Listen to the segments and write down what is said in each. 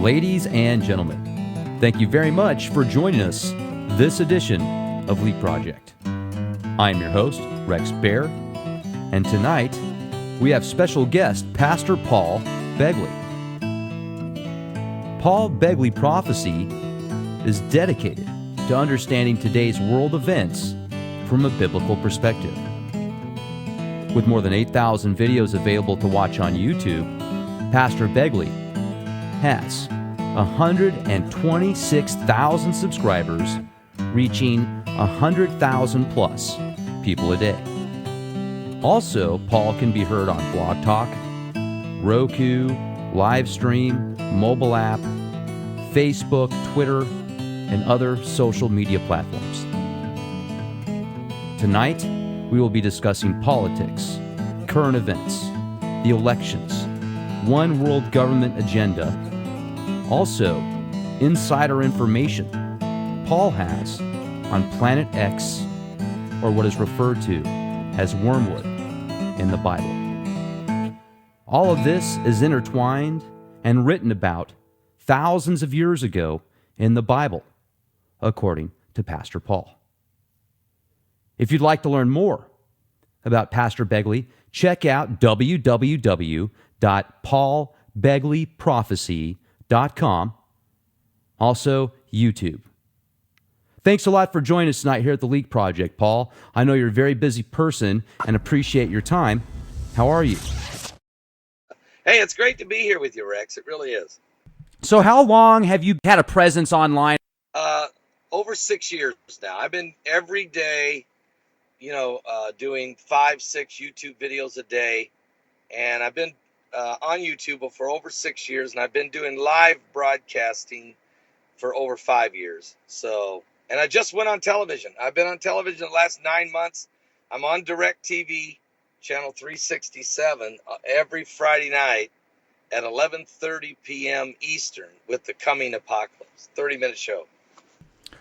Ladies and gentlemen, thank you very much for joining us this edition of Leap Project. I am your host, Rex Bear, and tonight we have special guest Pastor Paul Begley. Paul Begley Prophecy is dedicated to understanding today's world events from a biblical perspective. With more than 8,000 videos available to watch on YouTube, Pastor Begley has 126,000 subscribers, reaching 100,000 plus people a day. Also, Paul can be heard on Blog Talk, Roku, Livestream, mobile app, Facebook, Twitter, and other social media platforms. Tonight, we will be discussing politics, current events, the elections, one world government agenda, also insider information Paul has on Planet X, or what is referred to as wormwood in the Bible. All of this is intertwined and written about thousands of years ago in the Bible, according to Pastor Paul. If you'd like to learn more about Pastor Begley, check out www.paulbegleyprophecy.com, also YouTube. Thanks a lot for joining us tonight here at the Leap Project, Paul. I know you're a very busy person and appreciate your time. How are you? Hey, it's great to be here with you, Rex. It really is. So how long have you had a presence online? Over 6 years now. I've been every day, doing 5-6 YouTube videos a day. And I've been on YouTube for over 6 years, and I've been doing live broadcasting for over 5 years. And I just went on television. I've been on television the last 9 months. I'm on DirecTV, channel 367, every Friday night at 11:30 p.m. Eastern with The Coming Apocalypse, 30-minute show.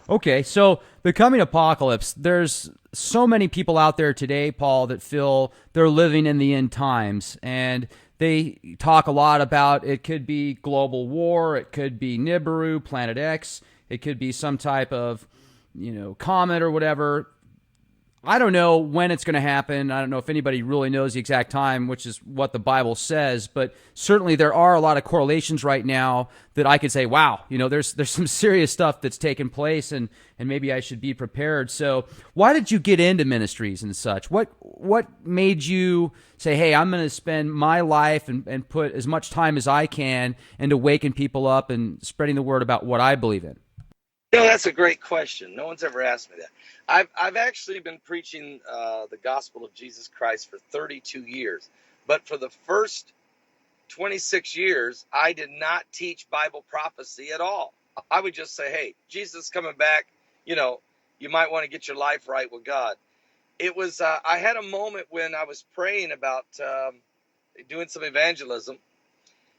Okay, so The Coming Apocalypse, there's so many people out there today, Paul, that feel they're living in the end times, and they talk a lot about it could be global war, it could be Nibiru, Planet X, it could be some type of, comet or whatever. I don't know when it's going to happen. I don't know if anybody really knows the exact time, which is what the Bible says, but certainly there are a lot of correlations right now that I could say, wow, there's some serious stuff that's taken place, and maybe I should be prepared. So why did you get into ministries and such? What made you say, hey, I'm going to spend my life and put as much time as I can into waking people up and spreading the word about what I believe in? That's a great question. No one's ever asked me that. I've actually been preaching the gospel of Jesus Christ for 32 years. But for the first 26 years, I did not teach Bible prophecy at all. I would just say, hey, Jesus is coming back. You might want to get your life right with God. It was, I had a moment when I was praying about doing some evangelism.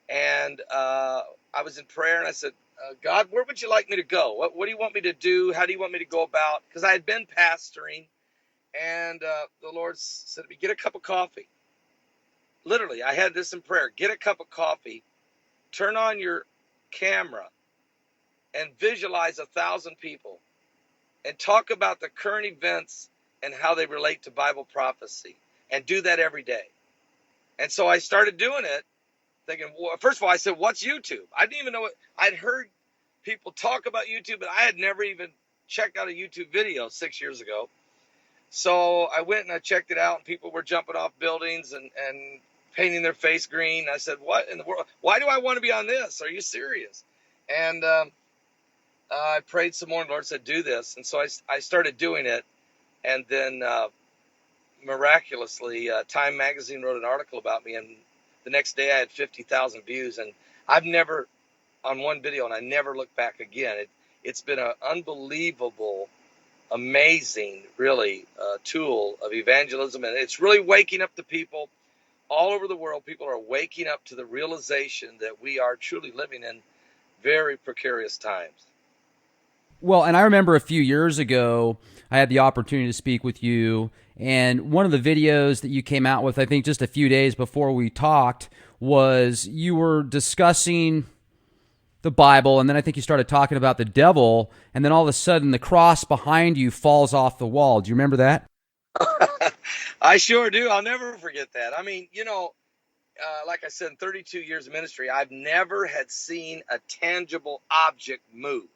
And I was in prayer, and I said, God, where would you like me to go? What do you want me to do? How do you want me to go about? Because I had been pastoring, and the Lord said to me, get a cup of coffee. Literally, I had this in prayer. Get a cup of coffee, turn on your camera, and visualize 1,000 people, and talk about the current events and how they relate to Bible prophecy, and do that every day. And so I started doing it, thinking, well, first of all, I said, what's YouTube? I didn't even know what, I'd heard people talk about YouTube, but I had never even checked out a YouTube video 6 years ago. So I went and I checked it out, and people were jumping off buildings and painting their face green. I said, what in the world? Why do I want to be on this? Are you serious? And I prayed some more, and the Lord said, do this. And so I started doing it. And then miraculously, Time Magazine wrote an article about me, and the next day I had 50,000 views, and I've never, on one video, and I never looked back again. It's been an unbelievable, amazing, really, tool of evangelism, and it's really waking up the people all over the world. People are waking up to the realization that we are truly living in very precarious times. Well, and I remember a few years ago, I had the opportunity to speak with you, and one of the videos that you came out with, I think just a few days before we talked, was you were discussing the Bible, and then I think you started talking about the devil, and then all of a sudden the cross behind you falls off the wall. Do you remember that? I sure do. I'll never forget that. I mean, like I said, in 32 years of ministry, I've never had seen a tangible object move.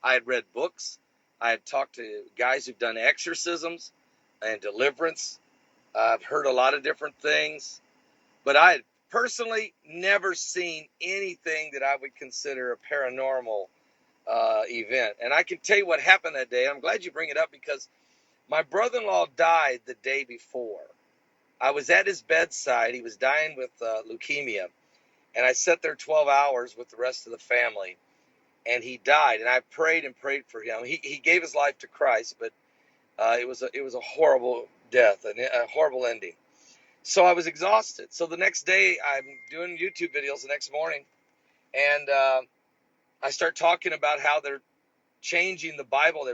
I had read books. I had talked to guys who've done exorcisms and deliverance. I've heard a lot of different things, but I had personally never seen anything that I would consider a paranormal event. And I can tell you what happened that day. I'm glad you bring it up because my brother-in-law died the day before. I was at his bedside. He was dying with leukemia. And I sat there 12 hours with the rest of the family. And he died. And I prayed and prayed for him. He gave his life to Christ, but it was a horrible death, a horrible ending. So I was exhausted. So the next day, I'm doing YouTube videos the next morning. And I start talking about how they're changing the Bible.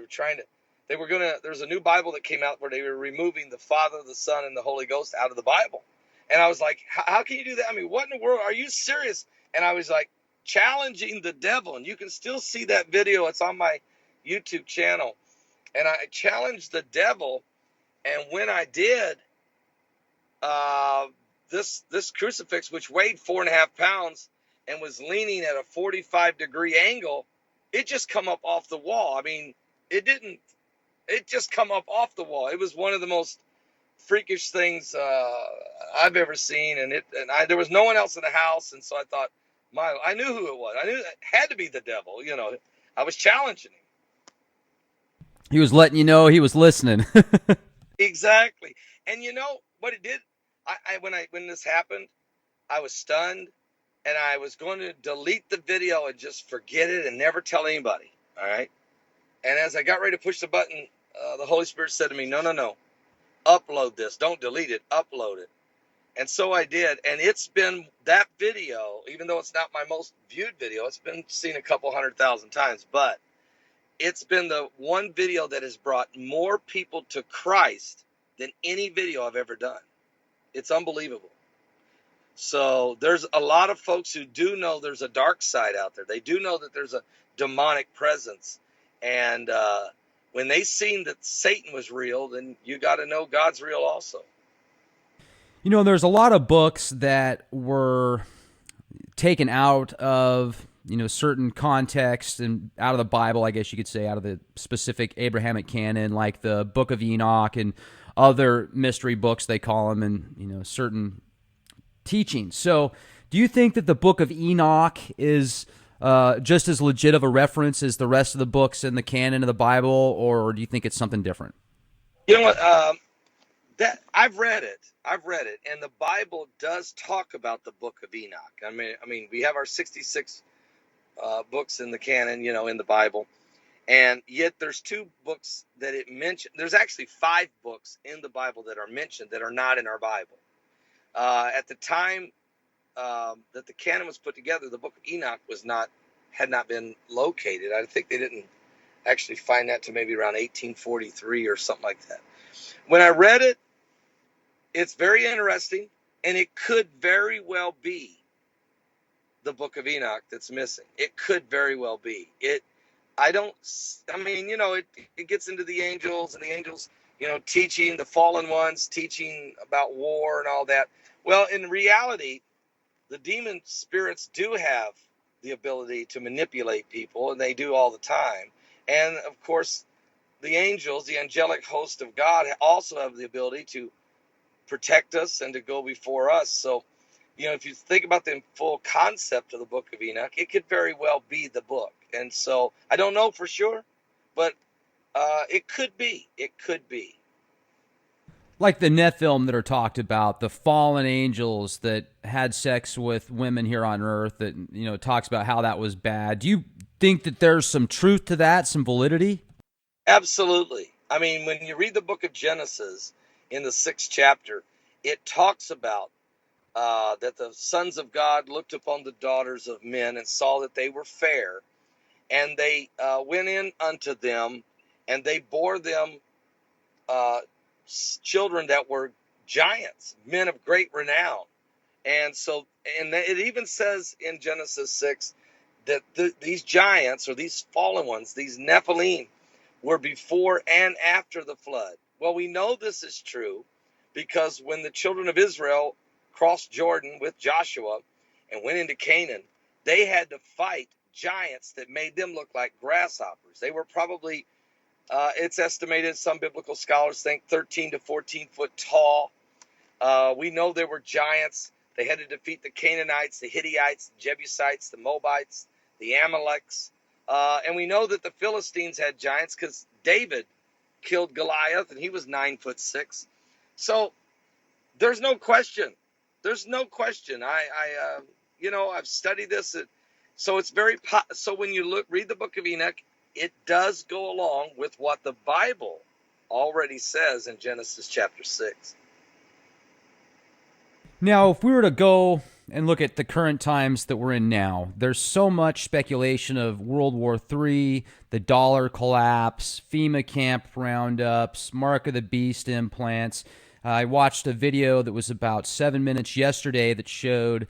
There's a new Bible that came out where they were removing the Father, the Son, and the Holy Ghost out of the Bible. And I was like, how can you do that? I mean, what in the world? Are you serious? And I was like, challenging the devil. And you can still see that video. It's on my YouTube channel. And I challenged the devil. And when I did, this crucifix, which weighed 4.5 pounds and was leaning at a 45-degree angle, it just come up off the wall. I mean, it just come up off the wall. It was one of the most freakish things I've ever seen. And there was no one else in the house. And so I thought, I knew who it was. I knew it had to be the devil. I was challenging him. He was letting you know he was listening. Exactly. And you know what it did? When this happened, I was stunned, and I was going to delete the video and just forget it and never tell anybody. All right. And as I got ready to push the button, the Holy Spirit said to me, no, upload this. Don't delete it. Upload it. And so I did. And it's been that video, even though it's not my most viewed video, it's been seen a couple 100,000 times, but it's been the one video that has brought more people to Christ than any video I've ever done. It's unbelievable. So there's a lot of folks who do know there's a dark side out there. They do know that there's a demonic presence. And when they seen that Satan was real, then you got to know God's real also. There's a lot of books that were taken out of, certain context and out of the Bible, I guess you could say, out of the specific Abrahamic canon, like the Book of Enoch and other mystery books, they call them, and, certain teachings. So do you think that the Book of Enoch is just as legit of a reference as the rest of the books in the canon of the Bible, or do you think it's something different? You know what? That I've read it, and the Bible does talk about the Book of Enoch. I mean, we have our 66 books in the canon, in the Bible, and yet there's 2 books that it mentioned. There's actually 5 books in the Bible that are mentioned that are not in our Bible. At the time that the canon was put together, the Book of Enoch had not been located. I think they didn't actually find that to maybe around 1843 or something like that. When I read it, it's very interesting, and it could very well be the Book of Enoch that's missing. It could very well be. It gets into the angels, and the angels, teaching the fallen ones, teaching about war and all that. Well, in reality, the demon spirits do have the ability to manipulate people, and they do all the time. And of course, the angels, the angelic host of God, also have the ability to protect us and to go before us. So, if you think about the full concept of the Book of Enoch, it could very well be the book. And so I don't know for sure, but it could be. It could be. Like the Nephilim that are talked about, the fallen angels that had sex with women here on earth, that, talks about how that was bad. Do you think that there's some truth to that, some validity? Absolutely. I mean, when you read the book of Genesis in the 6th chapter, it talks about that the sons of God looked upon the daughters of men and saw that they were fair, and they went in unto them, and they bore them children that were giants, men of great renown. And so, and it even says in Genesis 6 that these giants, or these fallen ones, these Nephilim, were before and after the flood. Well, we know this is true because when the children of Israel crossed Jordan with Joshua and went into Canaan, they had to fight giants that made them look like grasshoppers. They were probably, it's estimated, some biblical scholars think, 13 to 14 foot tall. We know there were giants. They had to defeat the Canaanites, the Hittites, the Jebusites, the Moabites, the Amaleks. And we know that the Philistines had giants because David killed Goliath, and he was 9'6". So there's no question. There's no question. I've studied this. So it's very. So when you read the book of Enoch, it does go along with what the Bible already says in Genesis chapter 6. Now, if we were to go and look at the current times that we're in now, there's so much speculation of World War III, the dollar collapse, FEMA camp roundups, Mark of the Beast implants. I watched a video that was about 7 minutes yesterday that showed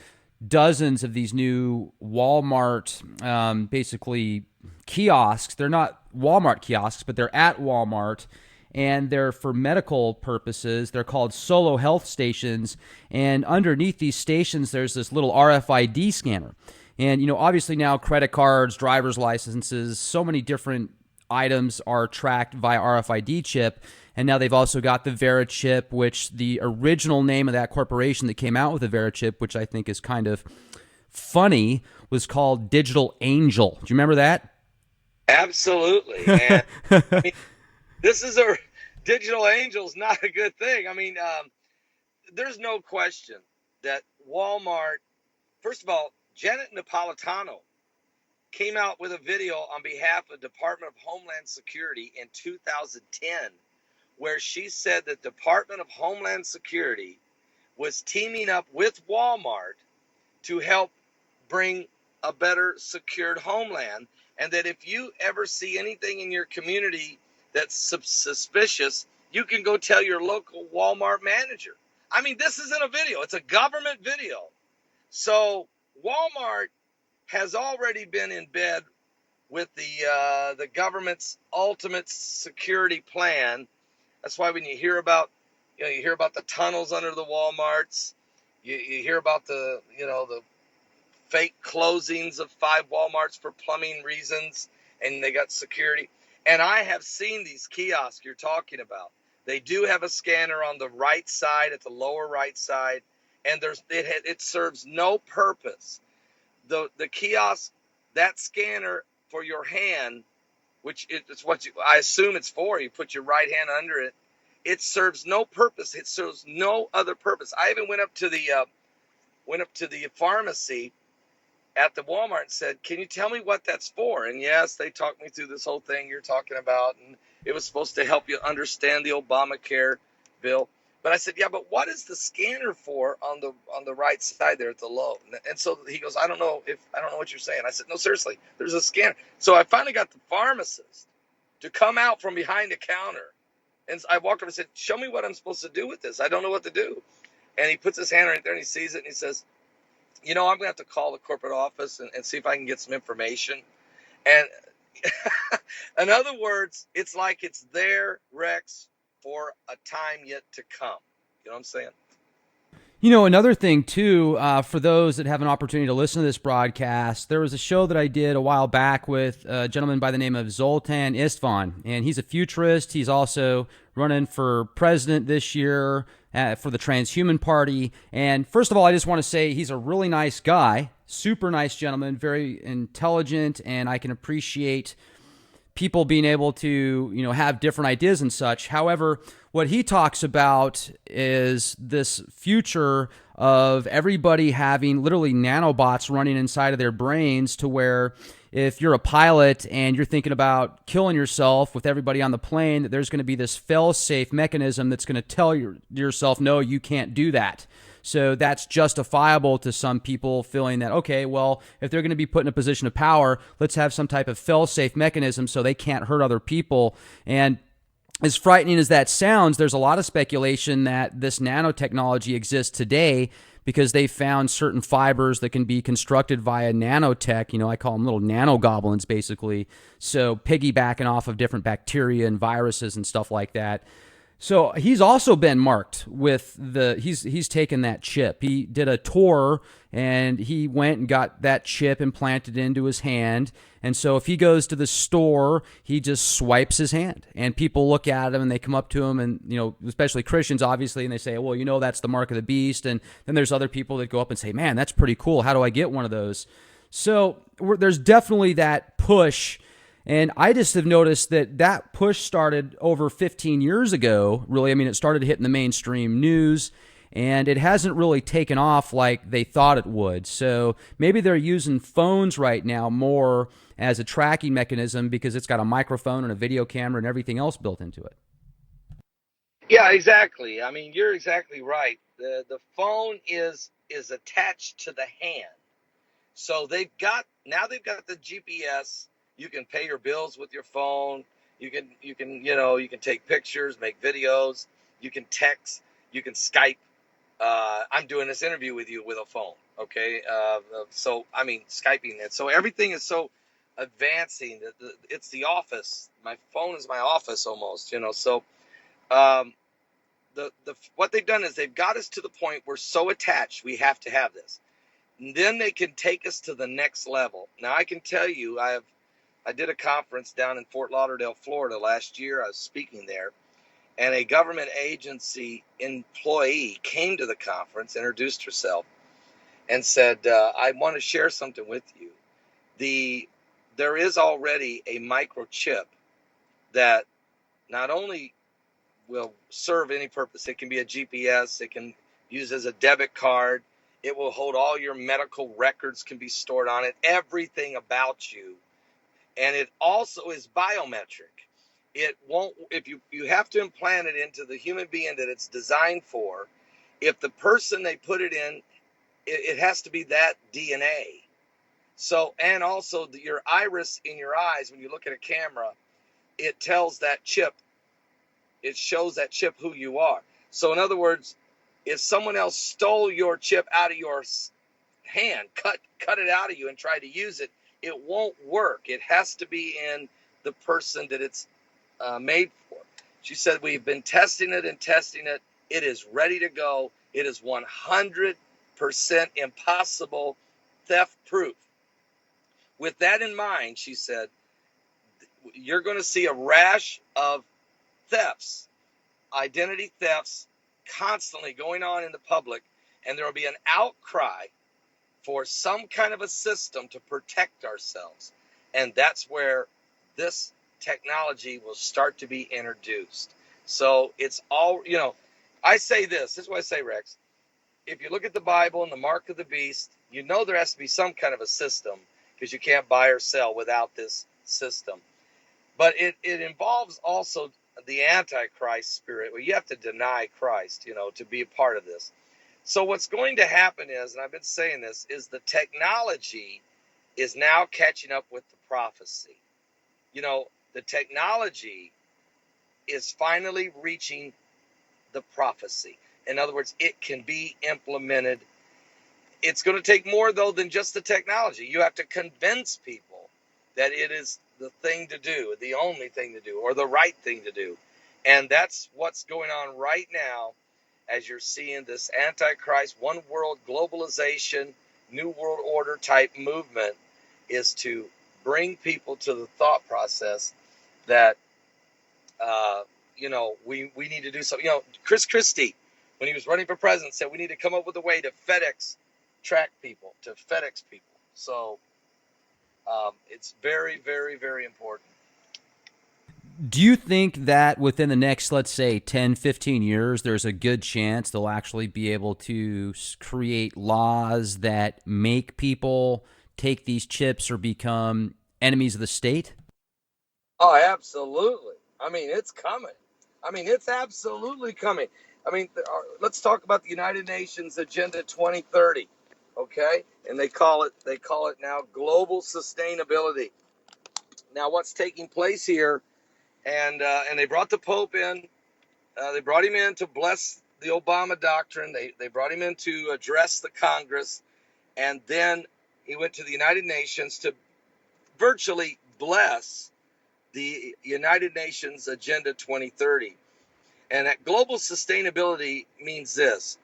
dozens of these new Walmart, basically kiosks. They're not Walmart kiosks, but they're at Walmart, and they're for medical purposes. They're called solo health stations, and underneath these stations, there's this little RFID scanner. And, obviously now credit cards, driver's licenses, so many different items are tracked via RFID chip. And now they've also got the VeriChip, which the original name of that corporation that came out with the VeriChip, which I think is kind of funny, was called Digital Angel. Do you remember that? Absolutely. And this is Digital Angel's not a good thing. There's no question that Walmart, first of all, Janet Napolitano came out with a video on behalf of Department of Homeland Security in 2010, where she said that Department of Homeland Security was teaming up with Walmart to help bring a better secured homeland, and that if you ever see anything in your community that's suspicious, you can go tell your local Walmart manager. This isn't a video. It's a government video. So Walmart has already been in bed with the government's ultimate security plan. That's why when you hear about, you hear about the tunnels under the Walmarts, you hear about the fake closings of 5 Walmarts for plumbing reasons, and they got security. And I have seen these kiosks you're talking about. They do have a scanner on the right side, at the lower right side, and it serves no purpose. The kiosk, that scanner for your hand, which it's what I assume it's for. You put your right hand under it. It serves no purpose. It serves no other purpose. I even went up to the pharmacy at the Walmart and said, "Can you tell me what that's for?" And yes, they talked me through this whole thing you're talking about, and it was supposed to help you understand the Obamacare bill. But I said, "Yeah, but what is the scanner for on the right side there at the low?" And so he goes, I don't know what you're saying. I said, "No, seriously, there's a scanner." So I finally got the pharmacist to come out from behind the counter, and I walked over and said, "Show me what I'm supposed to do with this. I don't know what to do." And he puts his hand right there and he sees it and he says, "I'm going to have to call the corporate office and see if I can get some information." And in other words, it's like it's there, Rex, for a time yet to come. You know what I'm saying? Another thing, too, for those that have an opportunity to listen to this broadcast, there was a show that I did a while back with a gentleman by the name of Zoltan Istvan, and he's a futurist. He's also running for president this year for the Transhuman Party. And first of all, I just want to say he's a really nice guy, super nice gentleman, very intelligent, and I can appreciate people being able to, have different ideas and such. However, what he talks about is this future of everybody having literally nanobots running inside of their brains, to where if you're a pilot and you're thinking about killing yourself with everybody on the plane, that there's going to be this fail-safe mechanism that's going to tell yourself, no, you can't do that. So that's justifiable to some people, feeling that, okay, well, if they're going to be put in a position of power, let's have some type of fail-safe mechanism so they can't hurt other people. And as frightening as that sounds, there's a lot of speculation that this nanotechnology exists today, because they found certain fibers that can be constructed via nanotech. I call them little nano goblins, basically. So piggybacking off of different bacteria and viruses and stuff like that. So he's also been marked with he's taken that chip. He did a tour and he went and got that chip implanted into his hand. And so if he goes to the store, he just swipes his hand and people look at him and they come up to him and, especially Christians, obviously, and they say, well, that's the mark of the beast. And then there's other people that go up and say, man, that's pretty cool. How do I get one of those? So there's definitely that push. And I just have noticed that push started over 15 years ago, really. I mean, it started hitting the mainstream news, and it hasn't really taken off like they thought it would. So maybe they're using phones right now more as a tracking mechanism because it's got a microphone and a video camera and everything else built into it. Yeah, exactly. I mean, you're exactly right. The phone is attached to the hand. So they've got the GPS. You can pay your bills with your phone. You can take pictures, make videos. You can text. You can Skype. I'm doing this interview with you with a phone. Okay. Skyping it. So everything is so advancing. It's the office. My phone is my office almost. So what they've done is they've got us to the point we're so attached. We have to have this. And then they can take us to the next level. Now I can tell you, I did a conference down in Fort Lauderdale, Florida last year. I was speaking there, and a government agency employee came to the conference, introduced herself, and said, I want to share something with you. There is already a microchip that not only will serve any purpose, it can be a GPS, it can use as a debit card, it will hold all your medical records, can be stored on it, everything about you. And it also is biometric. It won't, if you have to implant it into the human being that it's designed for, if the person they put it in, it has to be that DNA. So, and also your iris in your eyes, when you look at a camera, it tells that chip, it shows that chip who you are. So in other words, if someone else stole your chip out of your hand, cut it out of you and tried to use it, it won't work. It has to be in the person that it's made for. She said, we've been testing it and testing it. It is ready to go. It is 100% impossible, theft proof. With that in mind, she said, you're going to see a rash of thefts, identity thefts, constantly going on in the public, and there will be an outcry for some kind of a system to protect ourselves. And that's where this technology will start to be introduced. So it's all, I say this is what I say, Rex. If you look at the Bible and the mark of the beast, there has to be some kind of a system because you can't buy or sell without this system. But it involves also the Antichrist spirit, where you have to deny Christ, to be a part of this. So what's going to happen is, and I've been saying this, is the technology is now catching up with the prophecy. The technology is finally reaching the prophecy. In other words, it can be implemented. It's going to take more, though, than just the technology. You have to convince people that it is the thing to do, the only thing to do, or the right thing to do. And that's what's going on right now as you're seeing this Antichrist, one world globalization, new world order type movement, is to bring people to the thought process that, we need to do something. Chris Christie, when he was running for president, said we need to come up with a way to FedEx track people, to FedEx people. So it's very, very, very important. Do you think that within the next, let's say, 10, 15 years, there's a good chance they'll actually be able to create laws that make people take these chips or become enemies of the state? Oh, absolutely. I mean, it's coming. I mean, it's absolutely coming. I mean, let's talk about the United Nations Agenda 2030, okay? And they call it now global sustainability. Now, what's taking place here? And they brought the Pope in. They brought him in to bless the Obama doctrine. They brought him in to address the Congress, and then he went to the United Nations to virtually bless the United Nations Agenda 2030. And that global sustainability means this.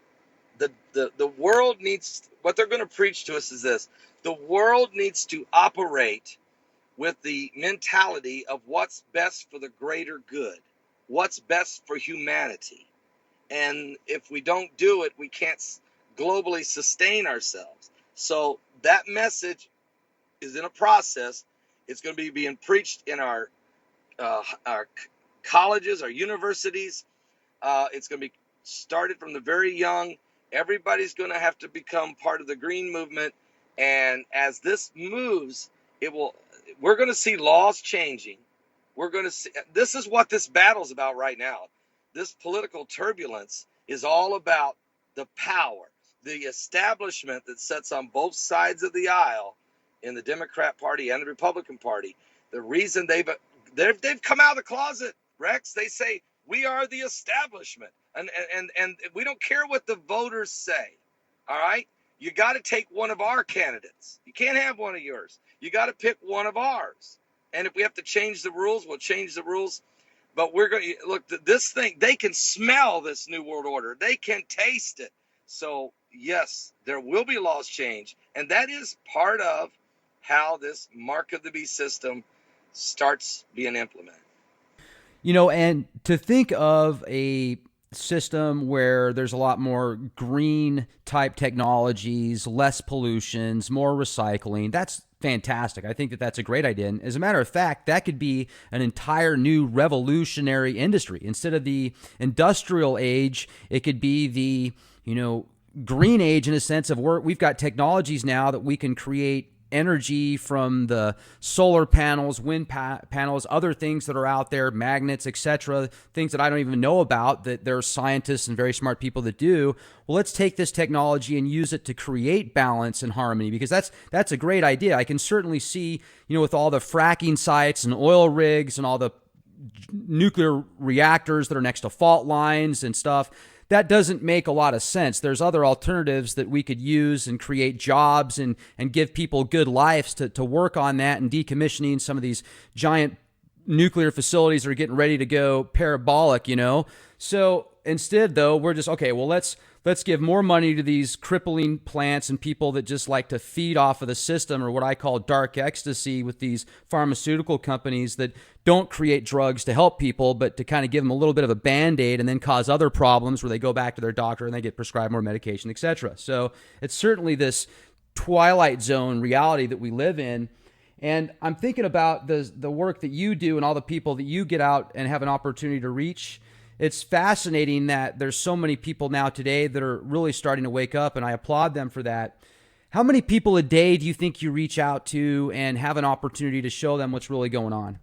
The world needs, what they're going to preach to us is this. The world needs to operate with the mentality of what's best for the greater good, what's best for humanity. And if we don't do it, we can't globally sustain ourselves. So that message is in a process. It's going to be being preached in our colleges, our universities. It's going to be started from the very young. Everybody's going to have to become part of the green movement. And as this moves, we're going to see laws changing. We're going to see, this is what this battle's about right now. This political turbulence is all about the power, the establishment that sits on both sides of the aisle in the Democrat Party and the Republican Party. The reason they've come out of the closet, Rex, they say, we are the establishment. And we don't care what the voters say. All right? You got to take one of our candidates. You can't have one of yours. You got to pick one of ours. And if we have to change the rules, we'll change the rules. But we're going to look, this thing, they can smell this new world order. They can taste it. So, yes, there will be laws change. And that is part of how this mark of the beast system starts being implemented. And to think of a system where there's a lot more green type technologies, less pollutions, more recycling, that's fantastic. I think that that's a great idea. And as a matter of fact, that could be an entire new revolutionary industry. Instead of the industrial age, it could be the, green age, in a sense of where we've got technologies now that we can create energy from the solar panels, wind panels, other things that are out there, magnets, etc., things that I don't even know about, that there are scientists and very smart people that do. Well, let's take this technology and use it to create balance and harmony, because that's a great idea. I can certainly see, with all the fracking sites and oil rigs and all the nuclear reactors that are next to fault lines and stuff, that doesn't make a lot of sense. There's other alternatives that we could use and create jobs and give people good lives to work on that, and decommissioning some of these giant nuclear facilities that are getting ready to go parabolic, So instead, though, we're just, okay, well, let's give more money to these crippling plants and people that just like to feed off of the system, or what I call dark ecstasy, with these pharmaceutical companies that don't create drugs to help people, but to kind of give them a little bit of a Band-Aid and then cause other problems where they go back to their doctor and they get prescribed more medication, etc. So it's certainly this twilight zone reality that we live in. And I'm thinking about the work that you do and all the people that you get out and have an opportunity to reach. It's fascinating that there's so many people now today that are really starting to wake up, and I applaud them for that. How many people a day do you think you reach out to and have an opportunity to show them what's really going on?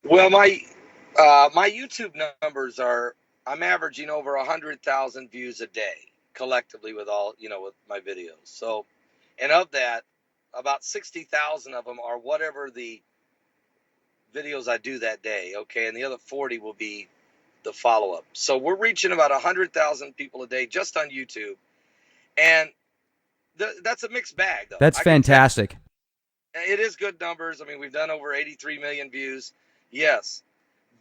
Well, my YouTube numbers are, I'm averaging over 100,000 views a day collectively with all, with my videos. So, and of that, about 60,000 of them are whatever the videos I do that day. Okay. And the other 40 will be the follow-up. So we're reaching about 100,000 people a day just on YouTube. And that's a mixed bag, though. That's fantastic. It is good numbers. I mean, we've done over 83 million views. Yes.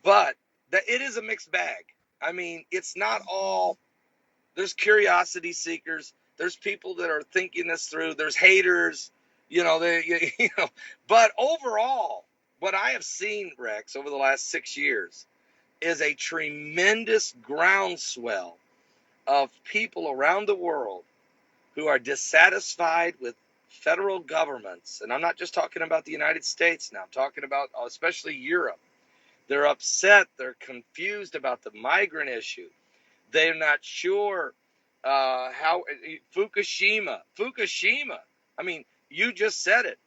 But it is a mixed bag. I mean, it's not all. There's curiosity seekers. There's people that are thinking this through. There's haters. But overall, what I have seen, Rex, over the last 6 years is a tremendous groundswell of people around the world who are dissatisfied with federal governments. And I'm not just talking about the United States now. I'm talking about especially Europe. They're upset. They're confused about the migrant issue. They're not sure how Fukushima. I mean, you just said it.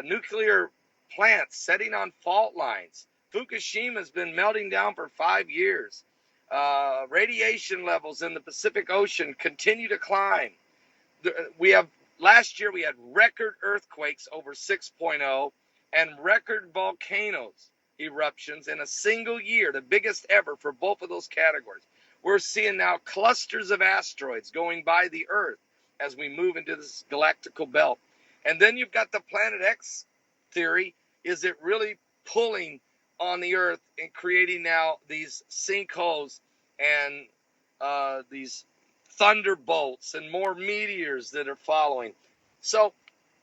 Nuclear plants setting on fault lines. Fukushima's been melting down for 5 years. Radiation levels in the Pacific Ocean continue to climb. Last year we had record earthquakes over 6.0 and record volcanoes eruptions in a single year, the biggest ever for both of those categories. We're seeing now clusters of asteroids going by the Earth as we move into this galactical belt. And then you've got the Planet X theory. Is it really pulling on the Earth and creating now these sinkholes and these thunderbolts and more meteors that are following? So,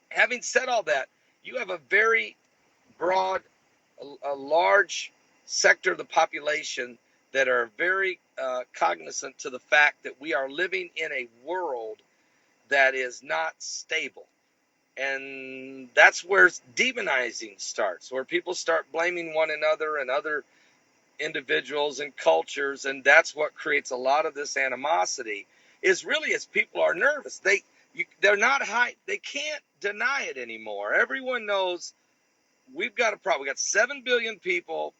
having said all that, you have a very broad, a large sector of the population that are very cognizant to the fact that we are living in a world that is not stable. And that's where demonizing starts, where people start blaming one another and other individuals and cultures, and that's what creates a lot of this animosity. Is really as people are nervous. They're not high. They can't deny it anymore. Everyone knows we've got a problem. We got 7 billion people.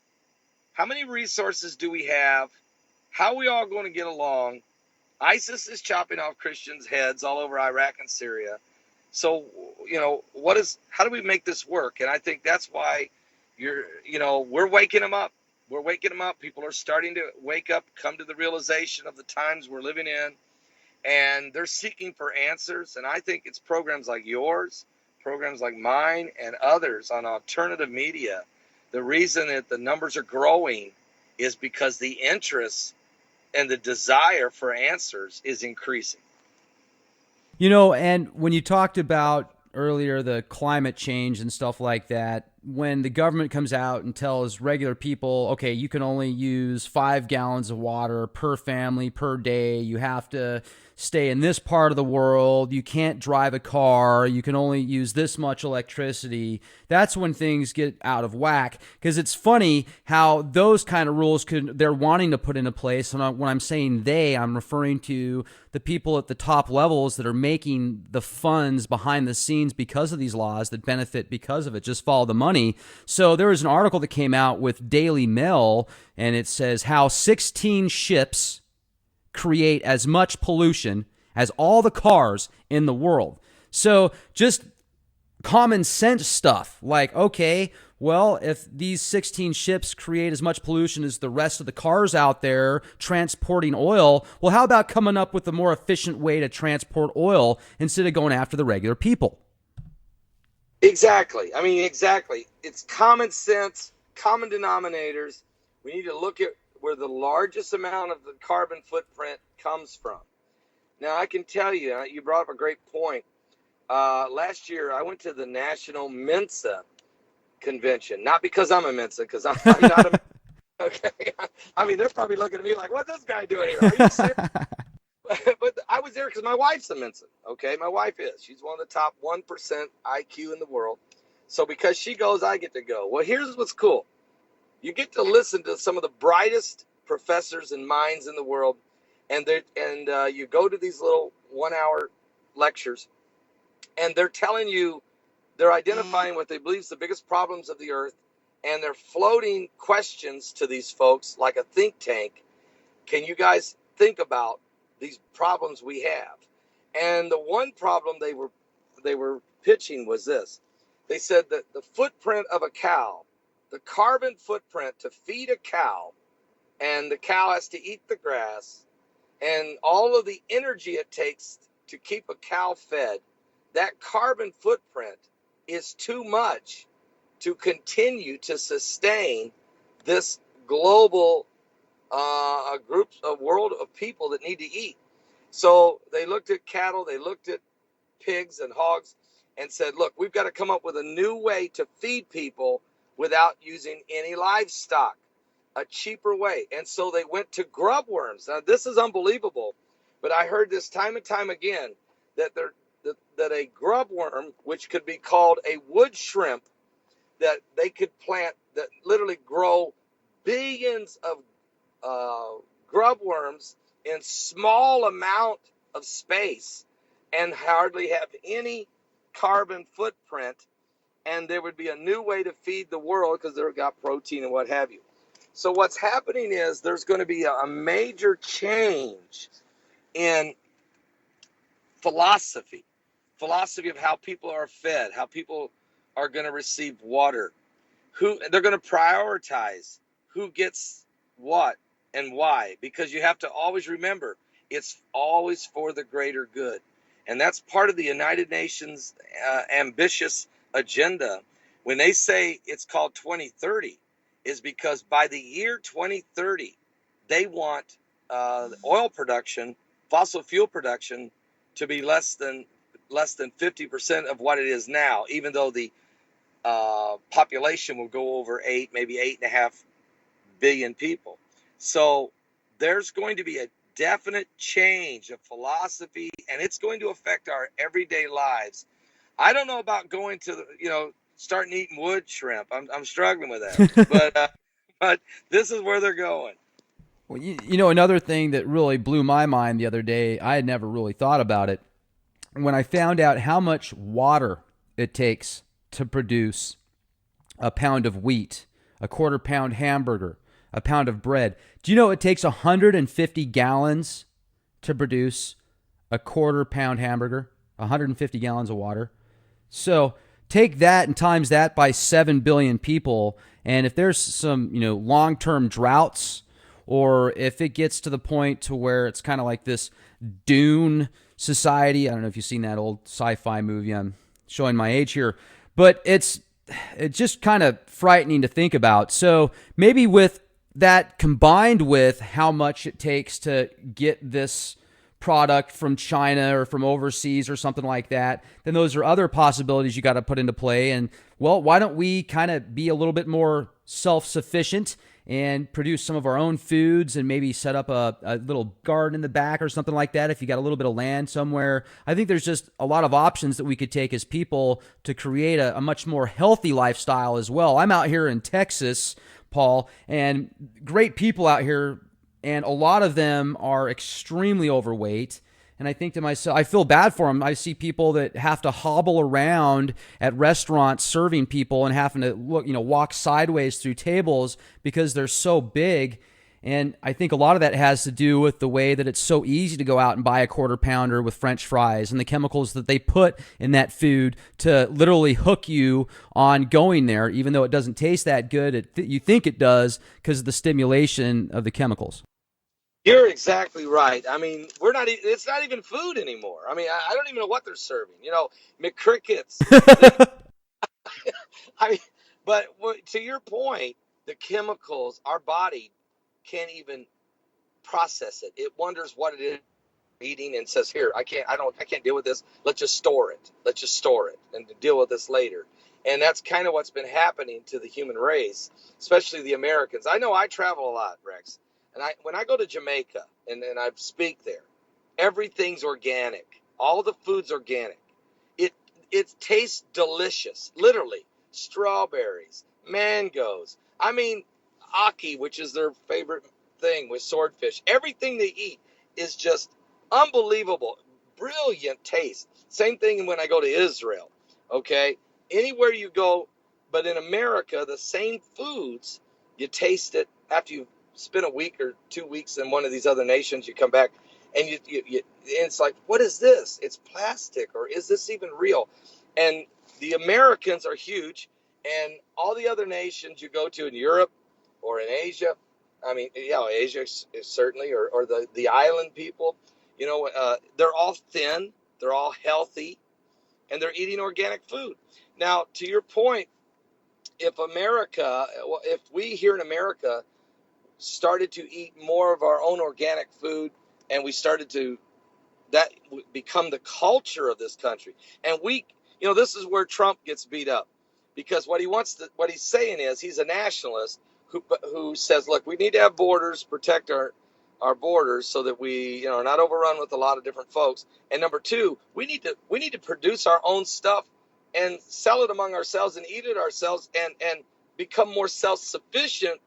How many resources do we have? How are we all going to get along? ISIS is chopping off Christians' heads all over Iraq and Syria. So, how do we make this work? And I think that's why we're waking them up. We're waking them up. People are starting to wake up, come to the realization of the times we're living in, and they're seeking for answers. And I think it's programs like yours, programs like mine, and others on alternative media. The reason that the numbers are growing is because the interest and the desire for answers is increasing. And when you talked about earlier the climate change and stuff like that, when the government comes out and tells regular people, okay, you can only use 5 gallons of water per family per day, you have to stay in this part of the world, you can't drive a car, you can only use this much electricity, that's when things get out of whack. Because it's funny how those kind of rules they're wanting to put into place. And when I'm saying I'm referring to the people at the top levels that are making the funds behind the scenes because of these laws that benefit because of it. Just follow the money. So there was an article that came out with Daily Mail, and it says how 16 ships create as much pollution as all the cars in the world. So just common sense stuff like, okay, well, if these 16 ships create as much pollution as the rest of the cars out there transporting oil, well, how about coming up with a more efficient way to transport oil instead of going after the regular people? Exactly. Exactly. It's common sense, common denominators. We need to look at where the largest amount of the carbon footprint comes from. Now, I can tell you, you brought up a great point. Last year, I went to the National Mensa Convention, not because I'm a Mensa, because I'm not a okay. They're probably looking at me like, what's this guy doing here? Are you serious? But I was there because my wife's a Mensa. Okay, my wife is. She's one of the top 1% IQ in the world. So because she goes, I get to go. Well, here's what's cool. You get to listen to some of the brightest professors and minds in the world, and you go to these little 1-hour lectures, and they're telling you, they're identifying what they believe is the biggest problems of the earth, and they're floating questions to these folks like a think tank. Can you guys think about these problems we have? And the one problem they were pitching was this. They said that the footprint of a cow, the carbon footprint to feed a cow, and the cow has to eat the grass, and all of the energy it takes to keep a cow fed, that carbon footprint is too much to continue to sustain this global a world of people that need to eat. So they looked at cattle, they looked at pigs and hogs, and said, look, we've got to come up with a new way to feed people without using any livestock, a cheaper way. And so they went to grub worms. Now, this is unbelievable, but I heard this time and time again, that a grub worm, which could be called a wood shrimp, that they could plant, that literally grow billions of grub worms in small amount of space and hardly have any carbon footprint, and there would be a new way to feed the world because they've got protein and what have you. So what's happening is there's going to be a major change in philosophy of how people are fed, how people are going to receive water, who they're going to prioritize who gets what And why? Because you have to always remember it's always for the greater good. And that's part of the United Nations ambitious agenda. When they say it's called 2030, is because by the year 2030, they want oil production, fossil fuel production, to be less than 50% of what it is now, even though the population will go over 8.5 billion people. So there's going to be a definite change of philosophy, and it's going to affect our everyday lives. I don't know about going to, starting eating wood shrimp. I'm struggling with that, but this is where they're going. Well, another thing that really blew my mind the other day, I had never really thought about it. When I found out how much water it takes to produce a pound of wheat, a quarter pound hamburger, a pound of bread. Do you know it takes 150 gallons to produce a quarter pound hamburger? 150 gallons of water. So take that and times that by 7 billion people. And if there's some, long-term droughts, or if it gets to the point to where it's kind of like this Dune society. I don't know if you've seen that old sci-fi movie. I'm showing my age here, but it's just kind of frightening to think about. So maybe with that combined with how much it takes to get this product from China or from overseas or something like that, then those are other possibilities you got to put into play. And well, why don't we kind of be a little bit more self-sufficient and produce some of our own foods and maybe set up a little garden in the back or something like that if you got a little bit of land somewhere. I think there's just a lot of options that we could take as people to create a much more healthy lifestyle as well. I'm out here in Texas, Paul, and great people out here, and a lot of them are extremely overweight. And I think to myself, I feel bad for them. I see people that have to hobble around at restaurants serving people and having to walk sideways through tables because they're so big. And I think a lot of that has to do with the way that it's so easy to go out and buy a quarter pounder with French fries and the chemicals that they put in that food to literally hook you on going there, even though it doesn't taste that good. You think it does because of the stimulation of the chemicals. You're exactly right. I mean, it's not even food anymore. I mean, I don't even know what they're serving. McCrickets. I mean, but to your point, the chemicals, our body can't even process it. It wonders what it is eating and says, "Here, I can't deal with this. Let's just store it. Let's just store it and deal with this later." And that's kind of what's been happening to the human race, especially the Americans. I know I travel a lot, Rex. And when I go to Jamaica and I speak there, everything's organic. All the food's organic. It tastes delicious. Literally, strawberries, mangoes. I mean, ackee, which is their favorite thing with swordfish. Everything they eat is just unbelievable, brilliant taste. Same thing when I go to Israel. Okay, anywhere you go, but in America, the same foods, you taste it after you spend a week or 2 weeks in one of these other nations. You come back and you and it's like, what is this? It's plastic, or is this even real? And the Americans are huge, and all the other nations you go to in Europe or in Asia, I mean, Asia is certainly, or the island people, they're all thin, they're all healthy, and they're eating organic food. Now, to your point, if we here in America started to eat more of our own organic food, and we started to that become the culture of this country. And this is where Trump gets beat up, because what he's saying is he's a nationalist who says, look, we need to have borders, protect our borders so that we are not overrun with a lot of different folks. And number two, we need to produce our own stuff and sell it among ourselves and eat it ourselves and become more self-sufficient,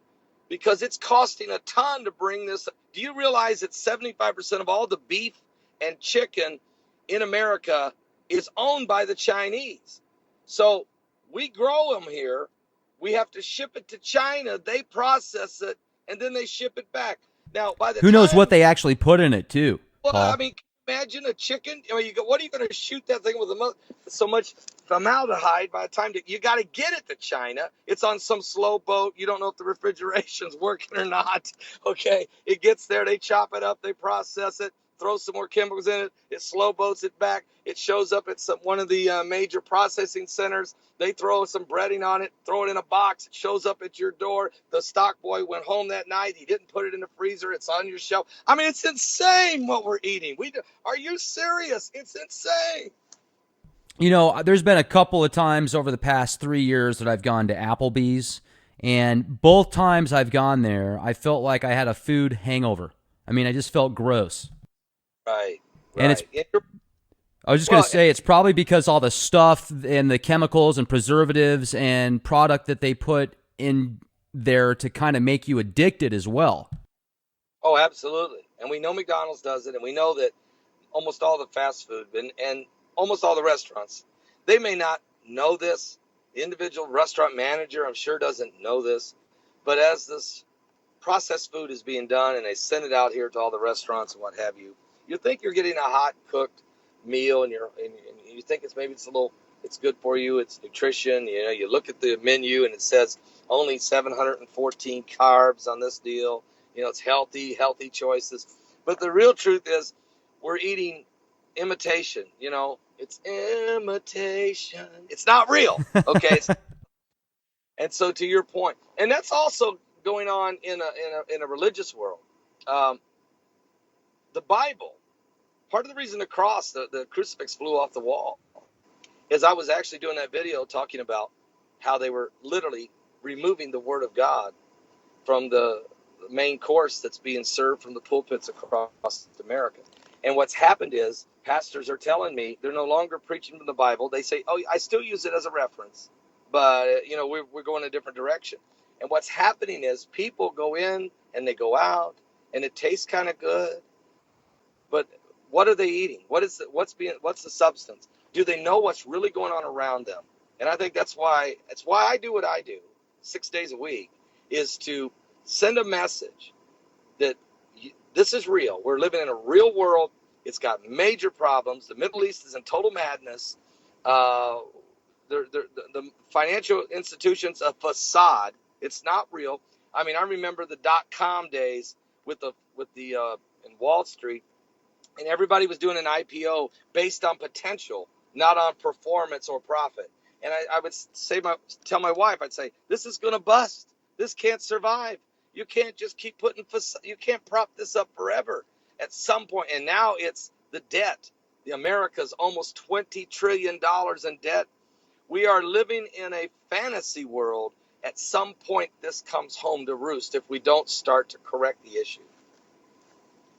because it's costing a ton to bring this. Do you realize that 75% of all the beef and chicken in America is owned by the Chinese? So we grow them here. We have to ship it to China. They process it, and then they ship it back. Now, Who knows what they actually put in it too, well, I Paul? mean, imagine a chicken? I mean, what are you going to shoot that thing with so much formaldehyde by the time you got to get it to China? It's on some slow boat. You don't know if the refrigeration's working or not. Okay, it gets there. They chop it up. They process it. Throw some more chemicals in it. It slow boats it back. It shows up at one of the major processing centers. They throw some breading on it, throw it in a box. It shows up at your door. The stock boy went home that night. He didn't put it in the freezer. It's on your shelf. I mean, it's insane what we're eating. Are you serious? It's insane. There's been a couple of times over the past 3 years that I've gone to Applebee's, and both times I've gone there, I felt like I had a food hangover. I mean, I just felt gross. Right, And it's right. I was just going to say it's probably because all the stuff and the chemicals and preservatives and product that they put in there to kind of make you addicted as well. Oh, absolutely. And we know McDonald's does it, and we know that almost all the fast food and almost all the restaurants, they may not know this. The individual restaurant manager, I'm sure, doesn't know this. But as this processed food is being done and they send it out here to all the restaurants and what have you, you think you're getting a hot cooked meal, and you think it's good for you, it's nutrition. You look at the menu and it says only 714 carbs on this deal. It's healthy choices. But the real truth is we're eating imitation. It's imitation. It's not real. Okay. And so, to your point, and that's also going on in a religious world. Um, the Bible. Part of the reason the cross, the crucifix flew off the wall, is I was actually doing that video talking about how they were literally removing the Word of God from the main course that's being served from the pulpits across America. And what's happened is pastors are telling me they're no longer preaching from the Bible. They say, "Oh, I still use it as a reference, but we're going a different direction." And what's happening is people go in and they go out, and it tastes kind of good, but what are they eating? What's the substance? Do they know what's really going on around them? And I think that's why I do what I do 6 days a week, is to send a message that this is real. We're living in a real world. It's got major problems. The Middle East is in total madness. The financial institutions, a facade. It's not real. I mean, I remember the .com days with the in Wall Street, and everybody was doing an IPO based on potential, not on performance or profit. And I would tell my wife, I'd say, this is going to bust. This can't survive. You can't just keep you can't prop this up forever. At some point, and now it's the debt. America's almost $20 trillion in debt. We are living in a fantasy world. At some point, this comes home to roost if we don't start to correct the issue.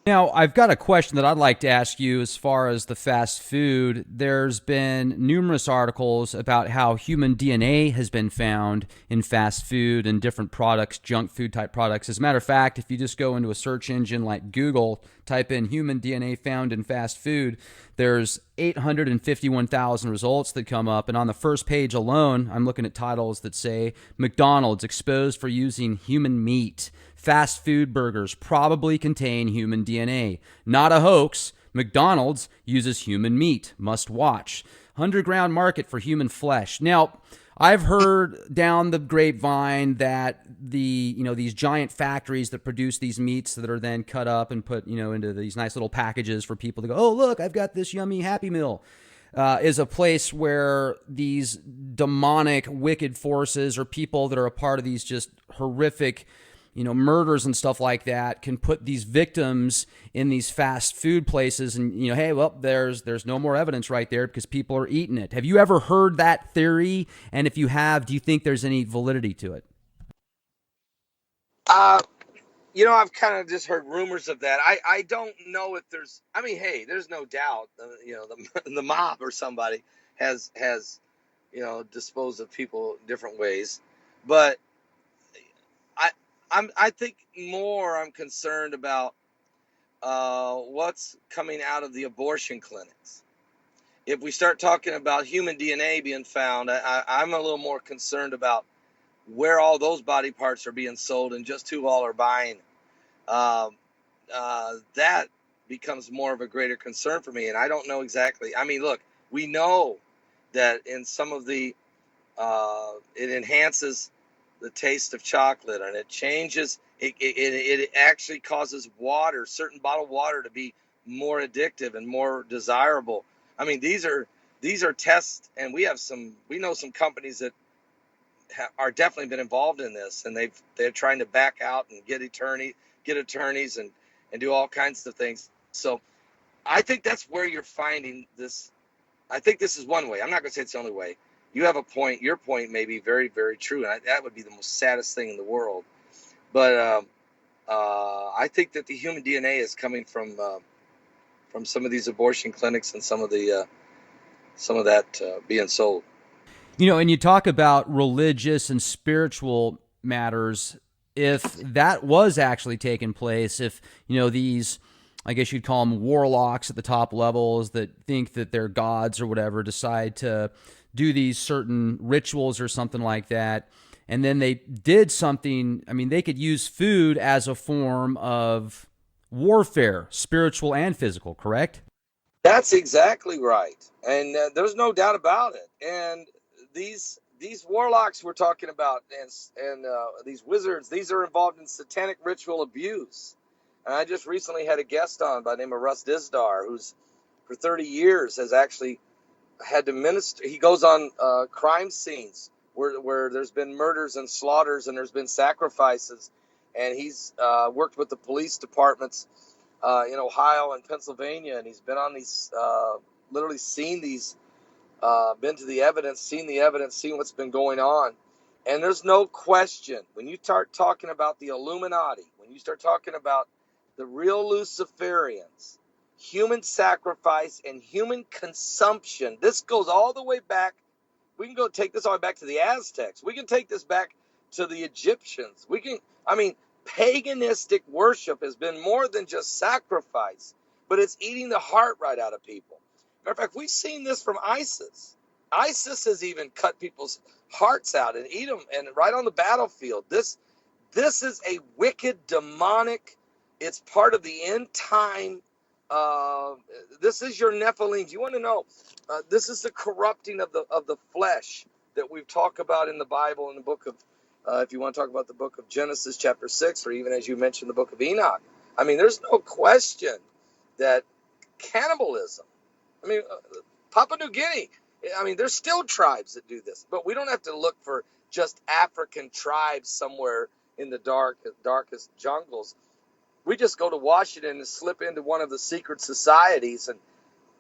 Now, I've got a question that I'd like to ask you as far as the fast food. There's been numerous articles about how human DNA has been found in fast food and different products, junk food type products. As a matter of fact, if you just go into a search engine like Google, type in human DNA found in fast food, there's 851,000 results that come up. And on the first page alone, I'm looking at titles that say McDonald's exposed for using human meat. Fast food burgers probably contain human DNA. Not a hoax. McDonald's uses human meat. Must watch. Underground market for human flesh. Now, I've heard down the grapevine that these giant factories that produce these meats that are then cut up and put into these nice little packages for people to go, oh look, I've got this yummy Happy Meal, is a place where these demonic, wicked forces or people that are a part of these just horrific murders and stuff like that can put these victims in these fast food places and, hey, well, there's no more evidence right there because people are eating it. Have you ever heard that theory? And if you have, do you think there's any validity to it? I've kind of just heard rumors of that. I don't know if hey, there's no doubt, the mob or somebody has disposed of people different ways. But I think I'm concerned about what's coming out of the abortion clinics. If we start talking about human DNA being found, I'm a little more concerned about where all those body parts are being sold and just who all are buying. That becomes more of a greater concern for me. And I don't know exactly. I mean, look, we know that in some of the it enhances the taste of chocolate, and it changes. It actually causes water, certain bottled water, to be more addictive and more desirable. I mean, these are tests, and we know some companies that are definitely been involved in this, and they're trying to back out and get attorneys and do all kinds of things. So I think that's where you're finding this. I think this is one way. I'm not going to say it's the only way. You have a point. Your point may be very, very true, and that would be the most saddest thing in the world. But I think that the human DNA is coming from some of these abortion clinics and some of that being sold. And you talk about religious and spiritual matters. If that was actually taking place, if, these, I guess you'd call them warlocks at the top levels that think that they're gods or whatever, decide to do these certain rituals or something like that, and then they did something, I mean, they could use food as a form of warfare, spiritual and physical, correct? That's exactly right, and there's no doubt about it. And these warlocks we're talking about, and these wizards, these are involved in satanic ritual abuse. And I just recently had a guest on by the name of Russ Dizdar, who's for 30 years has actually had to minister. He goes on crime scenes where there's been murders and slaughters and there's been sacrifices, and he's worked with the police departments in Ohio and Pennsylvania, and he's been on these, literally seen these, been to the evidence, seen what's been going on. And there's no question, when you start talking about the Illuminati, when you start talking about the real Luciferians, human sacrifice and human consumption, this goes all the way back. We can go take this all the way back to the Aztecs. We can take this back to the Egyptians. Paganistic worship has been more than just sacrifice, but it's eating the heart right out of people. Matter of fact, we've seen this from ISIS. ISIS has even cut people's hearts out and eat them, and right on the battlefield. This is a wicked, demonic. It's part of the end time. This is your Nephilim. You want to know? This is the corrupting of the flesh that we've talked about in the Bible, in the book of, if you want to talk about the book of Genesis chapter 6, or even as you mentioned, the book of Enoch. I mean, there's no question that cannibalism, I mean, Papua New Guinea, I mean, there's still tribes that do this, but we don't have to look for just African tribes somewhere in the darkest jungles. We just go to Washington and slip into one of the secret societies,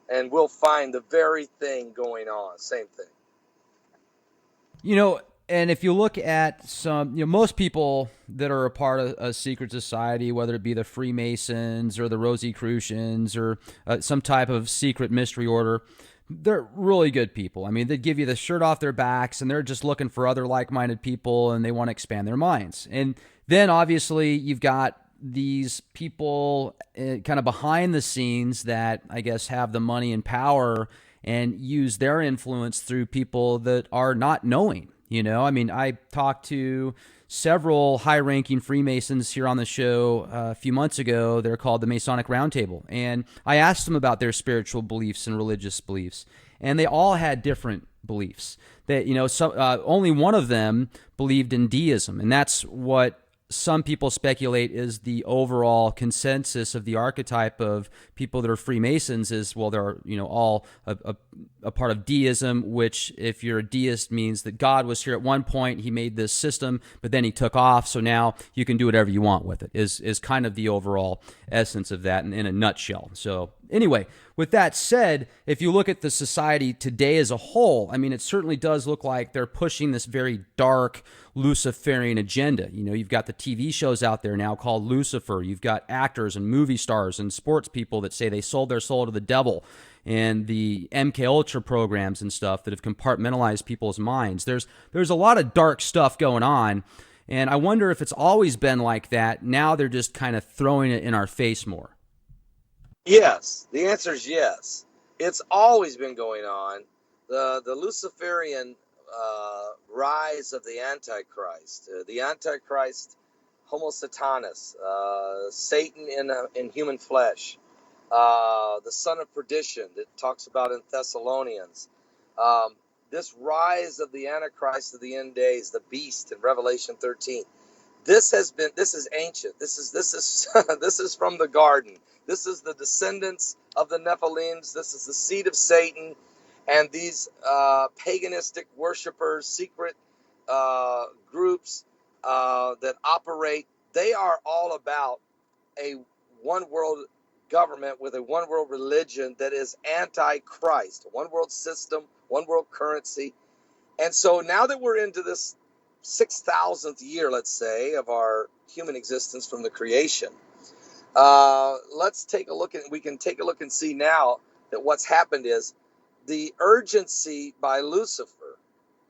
and we'll find the very thing going on. Same thing. And if you look at some, most people that are a part of a secret society, whether it be the Freemasons or the Rosicrucians or some type of secret mystery order, they're really good people. I mean, they give you the shirt off their backs, and they're just looking for other like-minded people, and they want to expand their minds. And then obviously you've got these people kind of behind the scenes that I guess have the money and power and use their influence through people that are not knowing. I mean, I talked to several high-ranking Freemasons here on the show a few months ago. They're called the Masonic Roundtable. And I asked them about their spiritual beliefs and religious beliefs. And they all had different beliefs. That, only one of them believed in deism. And that's what some people speculate is the overall consensus of the archetype of people that are Freemasons is, well, they're, all a part of deism, which if you're a deist means that God was here at one point, he made this system, but then he took off, so now you can do whatever you want with it, is kind of the overall essence of that in a nutshell. So anyway, with that said, if you look at the society today as a whole, I mean, it certainly does look like they're pushing this very dark Luciferian agenda. You've got the TV shows out there now called Lucifer. You've got actors and movie stars and sports people that say they sold their soul to the devil, and the MK Ultra programs and stuff that have compartmentalized people's minds. There's a lot of dark stuff going on, and I wonder if it's always been like that. Now they're just kind of throwing it in our face more. Yes, the answer is yes. It's always been going on. The Luciferian rise of the Antichrist, the Antichrist, Homo Satanas, Satan in human flesh. the son of perdition that talks about in Thessalonians. Um, this rise of the Antichrist of the end days, the beast in Revelation 13. This is ancient. This is this is from the garden. This is the descendants of the Nephilims. This is the seed of Satan, and these paganistic worshipers, secret groups that operate. They are all about a one world government with a one world religion that is anti-Christ, a one world system, one world currency. And so now that we're into this 6,000th year, let's say, of our human existence from the creation, let's take a look, and we can take a look and see now that what's happened is the urgency by Lucifer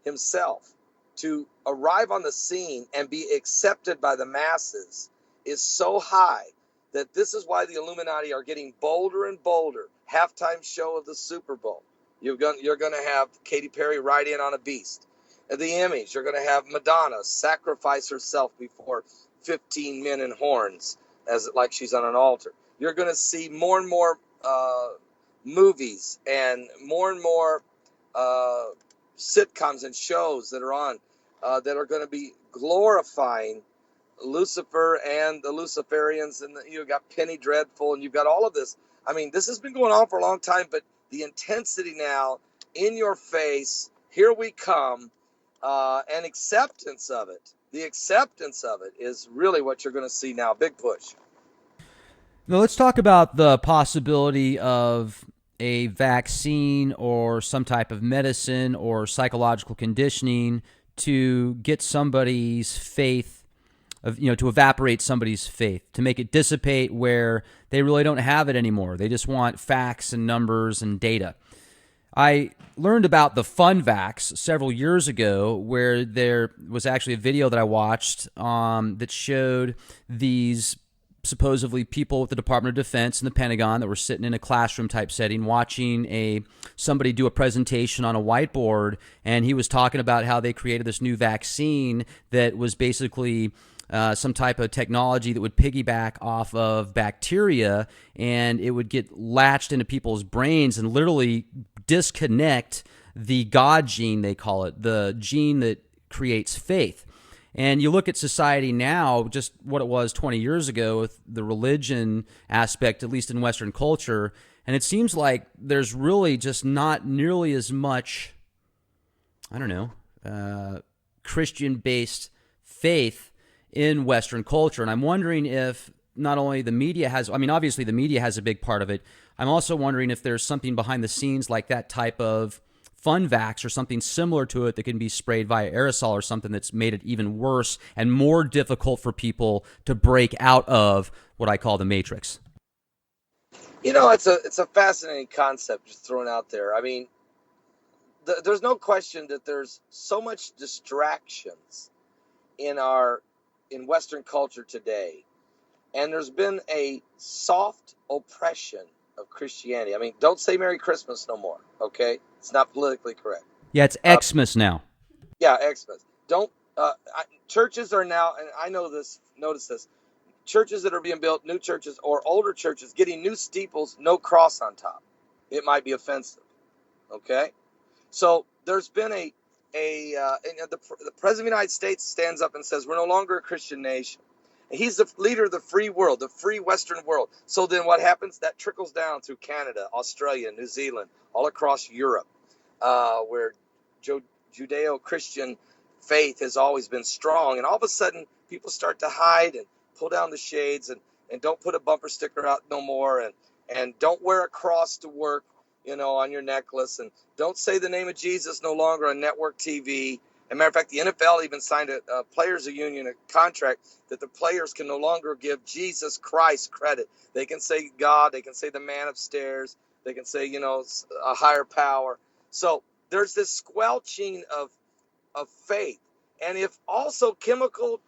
himself to arrive on the scene and be accepted by the masses is so high that this is why the Illuminati are getting bolder and bolder. Halftime show of the Super Bowl. You're going to have Katy Perry ride in on a beast. At the image, you're going to have Madonna sacrifice herself before 15 men in horns, as like she's on an altar. You're going to see more and more movies and more sitcoms and shows that are on that are going to be glorifying Lucifer and the Luciferians, and you've got Penny Dreadful, and you've got all of this. I mean, this has been going on for a long time, but the intensity now, in your face, here we come, and acceptance of it. The acceptance of it is really what you're going to see now. Big push. Now, let's talk about the possibility of a vaccine or some type of medicine or psychological conditioning to get somebody's faith, to evaporate somebody's faith, to make it dissipate where they really don't have it anymore. They just want facts and numbers and data. I learned about the fun vax several years ago, where there was actually a video that I watched that showed these supposedly people with the Department of Defense and the Pentagon that were sitting in a classroom type setting watching somebody do a presentation on a whiteboard, and he was talking about how they created this new vaccine that was basically some type of technology that would piggyback off of bacteria, and it would get latched into people's brains and literally disconnect the God gene, they call it, the gene that creates faith. And you look at society now, just what it was 20 years ago with the religion aspect, at least in Western culture, and it seems like there's really just not nearly as much, Christian-based faith in Western culture. And I'm wondering if not only the media has, obviously the media has a big part of it. I'm also wondering if there's something behind the scenes like that type of fun vax or something similar to it that can be sprayed via aerosol or something that's made it even worse and more difficult for people to break out of what I call the matrix. It's a fascinating concept just thrown out there. I mean, there's no question that there's so much distractions in Western culture today, and there's been a soft oppression of Christianity. I mean, don't say Merry Christmas no more, okay? It's not politically correct. Yeah, it's Xmas now. Yeah, Xmas. Don't churches are now, and I know this. Notice this: churches that are being built, new churches or older churches, getting new steeples, no cross on top. It might be offensive. Okay, so there's been the president of the United States stands up and says we're no longer a Christian nation. He's the leader of the free world, the free Western world. So then what happens? That trickles down through Canada, Australia, New Zealand, all across Europe, where Judeo-Christian faith has always been strong. And all of a sudden, people start to hide and pull down the shades and don't put a bumper sticker out no more, and don't wear a cross to work, on your necklace, and don't say the name of Jesus no longer on network TV. As a matter of fact, the NFL even signed a players' union a contract that the players can no longer give Jesus Christ credit. They can say God, they can say the man upstairs, they can say, a higher power. So there's this squelching of faith. And if also chemical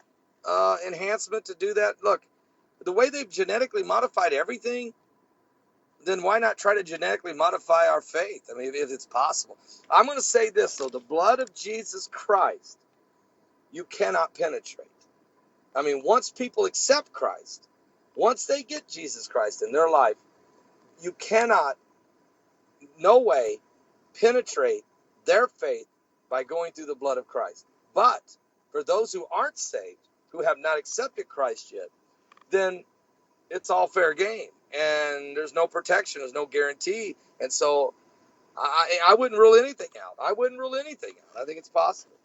enhancement to do that, look, the way they've genetically modified everything, then why not try to genetically modify our faith? I mean, if it's possible. I'm going to say this, though. The blood of Jesus Christ, you cannot penetrate. I mean, once people accept Christ, once they get Jesus Christ in their life, you cannot, no way, penetrate their faith by going through the blood of Christ. But for those who aren't saved, who have not accepted Christ yet, then it's all fair game. And there's no protection, there's no guarantee. And so I wouldn't rule anything out. I wouldn't rule anything out. I think it's possible.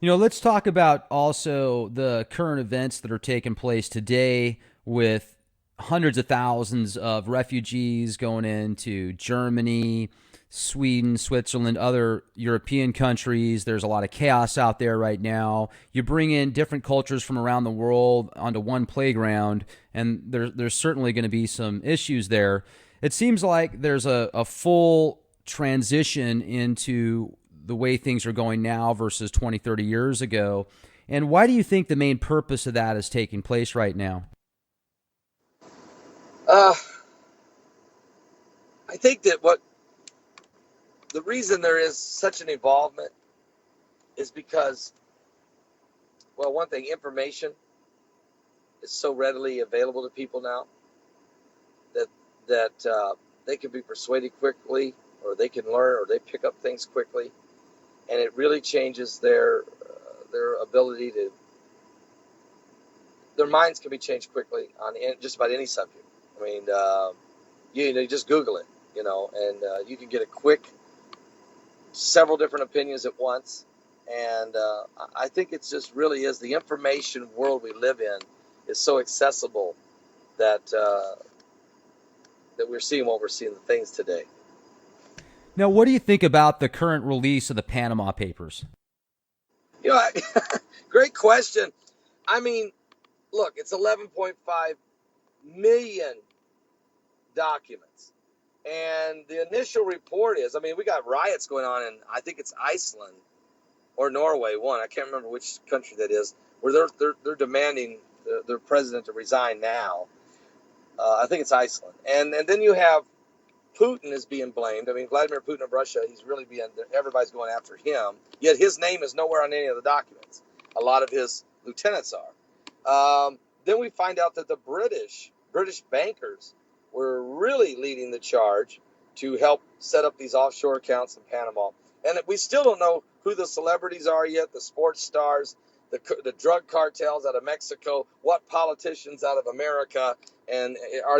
Let's talk about also the current events that are taking place today with hundreds of thousands of refugees going into Germany, Sweden, Switzerland, other European countries. There's a lot of chaos out there right now. You bring in different cultures from around the world onto one playground, and there's certainly going to be some issues there. It seems like there's a full transition into the way things are going now versus 20, 30 years ago. And why do you think the main purpose of that is taking place right now? Uh, I think that the reason there is such an involvement is because, well, one thing, information is so readily available to people now that they can be persuaded quickly, or they can learn, or they pick up things quickly, and it really changes their ability to. Their minds can be changed quickly on just about any subject. I mean, you just Google it, and you can get a quick several different opinions at once. And I think it's just really is the information world we live in is so accessible that that we're seeing what we're seeing, the things today. Now, what do you think about the current release of the Panama Papers? You know, great question. I mean, look, it's 11.5 million documents. And the initial report is, I mean, we got riots going on in, I think it's Iceland or Norway, one. I can't remember which country that is, where they're demanding their president to resign now. I think it's Iceland. And then you have Putin is being blamed. I mean, Vladimir Putin of Russia, everybody's going after him. Yet his name is nowhere on any of the documents. A lot of his lieutenants are. Then we find out that the British bankers were really leading the charge to help set up these offshore accounts in Panama. And we still don't know who the celebrities are yet, the sports stars, the drug cartels out of Mexico, what politicians out of America, and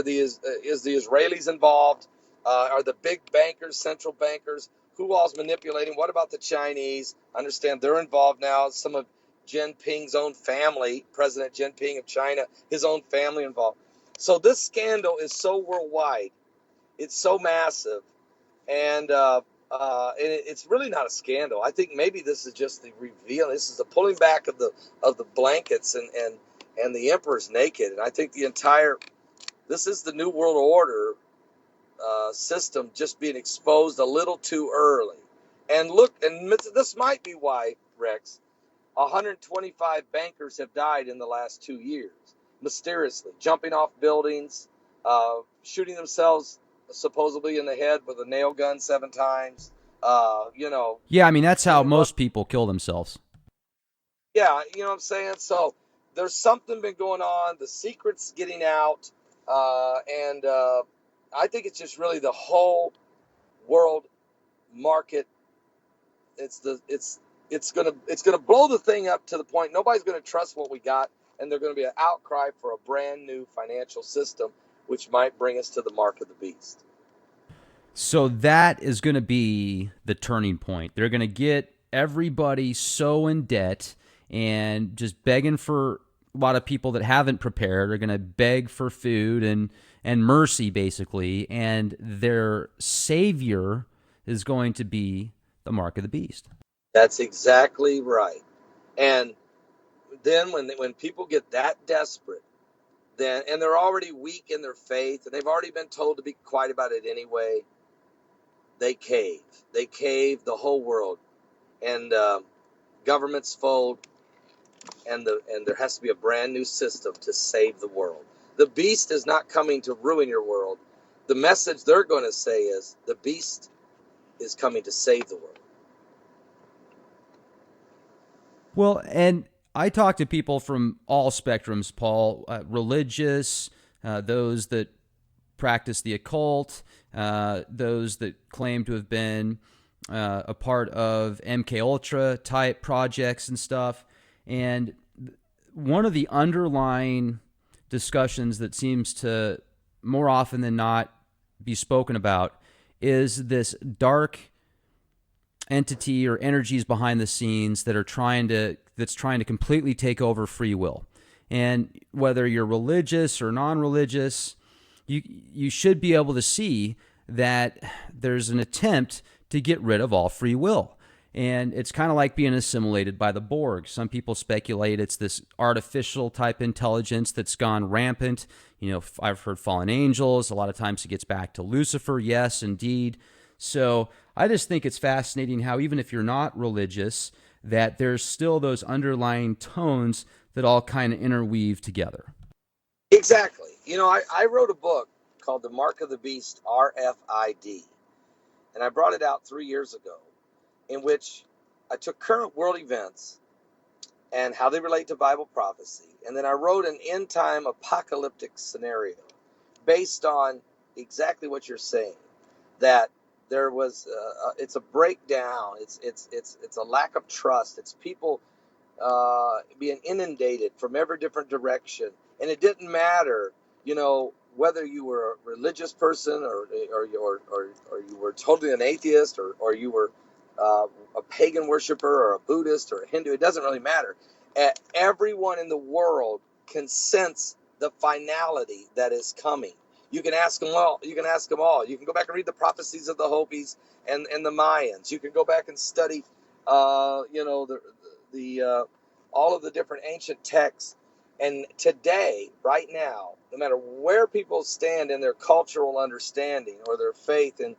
is the Israelis involved? Are the big bankers, central bankers, who all's manipulating? What about the Chinese? Understand they're involved now. Some of Jinping's own family, President Jinping of China, his own family involved. So this scandal is so worldwide. It's so massive. And it's really not a scandal. I think maybe this is just the reveal. This is the pulling back of the blankets and the emperor's naked. And I think this is the new world order system just being exposed a little too early. And look, and this might be why, Rex, 125 bankers have died in the last 2 years, mysteriously, jumping off buildings, shooting themselves supposedly in the head with a nail gun 7 times. Yeah, I mean, that's how most people kill themselves. Yeah, you know what I'm saying? So there's something been going on. The secret's getting out. And I think it's just really the whole world market. It's gonna blow the thing up to the point nobody's gonna trust what we got, and there's gonna be an outcry for a brand new financial system, which might bring us to the mark of the beast. So that is going to be the turning point. They're going to get everybody so in debt and just begging for a lot of people that haven't prepared are going to beg for food and mercy, basically, and their savior is going to be the mark of the beast. That's exactly right. And then when people get that desperate, and they're already weak in their faith, and they've already been told to be quiet about it anyway, they cave. They cave, the whole world, and governments fold, and there has to be a brand new system to save the world. The beast is not coming to ruin your world. The message they're going to say is the beast is coming to save the world. Well, and I talk to people from all spectrums, Paul, religious, those that practice the occult, those that claim to have been a part of MK Ultra type projects and stuff. And one of the underlying discussions that seems to more often than not be spoken about is this dark entity or energies behind the scenes that are trying to completely take over free will. And whether you're religious or non-religious, you should be able to see that there's an attempt to get rid of all free will. And it's kind of like being assimilated by the Borg. Some people speculate it's this artificial type intelligence that's gone rampant. I've heard fallen angels. A lot of times it gets back to Lucifer. Yes, indeed. So I just think it's fascinating how even if you're not religious, that there's still those underlying tones that all kind of interweave together. Exactly. I wrote a book called The Mark of the Beast, RFID, and I brought it out 3 years ago, in which I took current world events and how they relate to Bible prophecy, and then I wrote an end-time apocalyptic scenario based on exactly what you're saying, that there was it's a breakdown, it's a lack of trust, it's people being inundated from every different direction, and it didn't matter, whether you were a religious person or you were totally an atheist or you were a pagan worshiper or a Buddhist or a Hindu. It doesn't really matter. Everyone in the world can sense the finality that is coming. You can ask them all. You can ask them all. You can go back and read the prophecies of the Hopis and the Mayans. You can go back and study, the all of the different ancient texts. And today, right now, no matter where people stand in their cultural understanding or their faith, and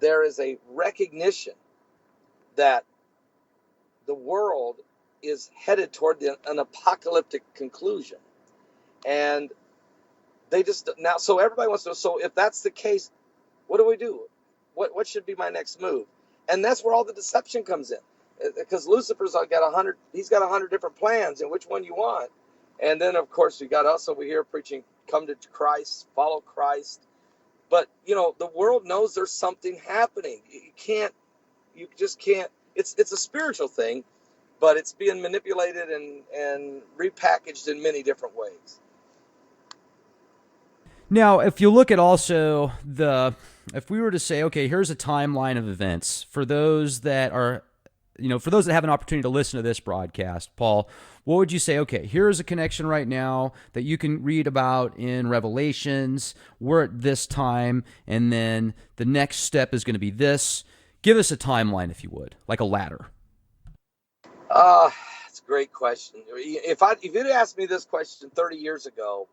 there is a recognition that the world is headed toward an apocalyptic conclusion. And they just now, so everybody wants to know, so if that's the case, what do we do? What should be my next move? And that's where all the deception comes in, because Lucifer's got 100. He's got 100 different plans, and which one you want? And then, of course, you got us over here preaching, come to Christ, follow Christ. But the world knows there's something happening. You just can't. It's a spiritual thing, but it's being manipulated and repackaged in many different ways. Now, if you look at also if we were to say, okay, here's a timeline of events for those that are, for those that have an opportunity to listen to this broadcast, Paul, what would you say? Okay, here's a connection right now that you can read about in Revelations. We're at this time, and then the next step is going to be this. Give us a timeline, if you would, like a ladder. It's a great question. If you'd asked me this question 30 years ago,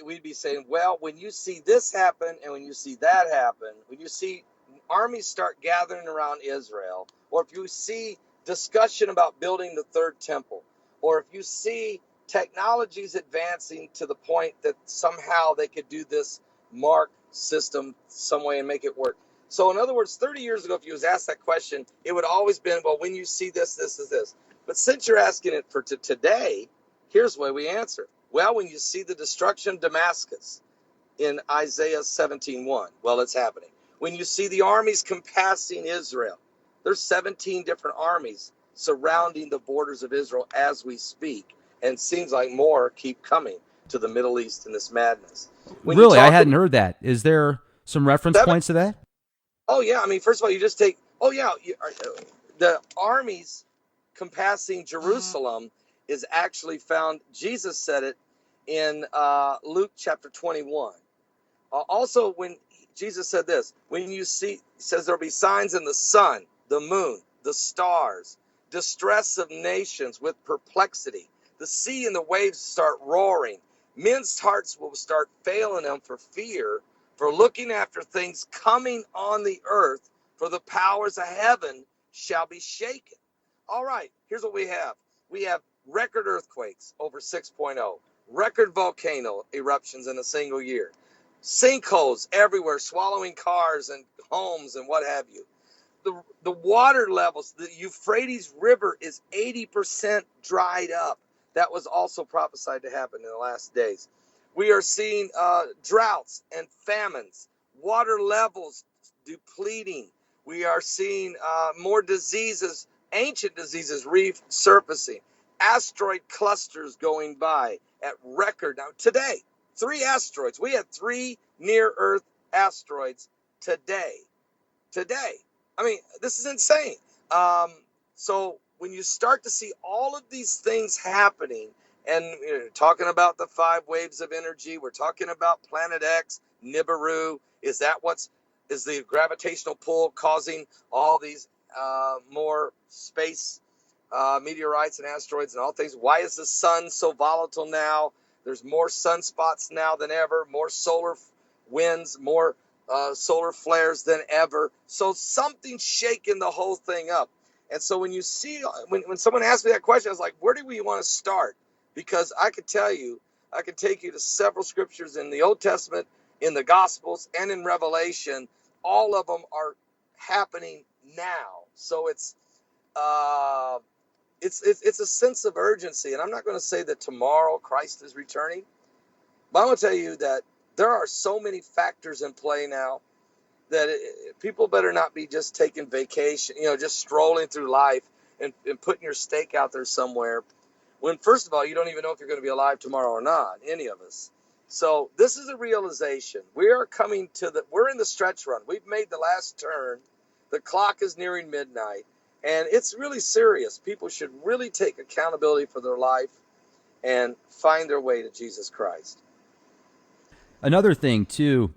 we'd be saying, well, when you see this happen and when you see that happen, when you see armies start gathering around Israel, or if you see discussion about building the third temple, or if you see technologies advancing to the point that somehow they could do this mark system some way and make it work. So in other words, 30 years ago, if you was asked that question, it would always been, well, when you see this, this is this. But since you're asking it for today, here's the way we answer. Well, when you see the destruction of Damascus in Isaiah 17:1, well, it's happening. When you see the armies compassing Israel, there's 17 different armies surrounding the borders of Israel as we speak. And it seems like more keep coming to the Middle East in this madness. Really? I hadn't heard that. Is there some reference points to that? Oh, yeah. I mean, first of all, you just take, the armies compassing Jerusalem is actually found, Jesus said it in Luke chapter 21. Also, when Jesus said this, when you see, he says there'll be signs in the sun, the moon, the stars, distress of nations with perplexity. The sea and the waves start roaring. Men's hearts will start failing them for fear, for looking after things coming on the earth, for the powers of heaven shall be shaken. All right, here's what we have. We have record earthquakes over 6.0, record volcano eruptions in a single year, sinkholes everywhere, swallowing cars and homes and what have you. The water levels, the Euphrates River is 80% dried up. That was also prophesied to happen in the last days. We are seeing droughts and famines, water levels depleting. We are seeing more diseases, ancient diseases resurfacing, asteroid clusters going by at record. Now, today, 3 asteroids. We had 3 near-Earth asteroids today. Today. I mean, this is insane. So when you start to see all of these things happening, and talking about the 5 waves of energy, we're talking about Planet X, Nibiru. Is the gravitational pull causing all these more space meteorites and asteroids and all things? Why is the sun so volatile now? There's more sunspots now than ever, more solar winds, more solar flares than ever. So something's shaking the whole thing up. And so when you see, when someone asks me that question, I was like, where do we want to start? Because I could tell you, I could take you to several scriptures in the Old Testament, in the Gospels, and in Revelation. All of them are happening now. So it's a sense of urgency. And I'm not going to say that tomorrow Christ is returning, but I'm going to tell you that there are so many factors in play now that people better not be just taking vacation, just strolling through life and putting your stake out there somewhere. When, first of all, you don't even know if you're going to be alive tomorrow or not, any of us. So this is a realization. We're in the stretch run. We've made the last turn. The clock is nearing midnight, and it's really serious. People should really take accountability for their life and find their way to Jesus Christ. Another thing, too,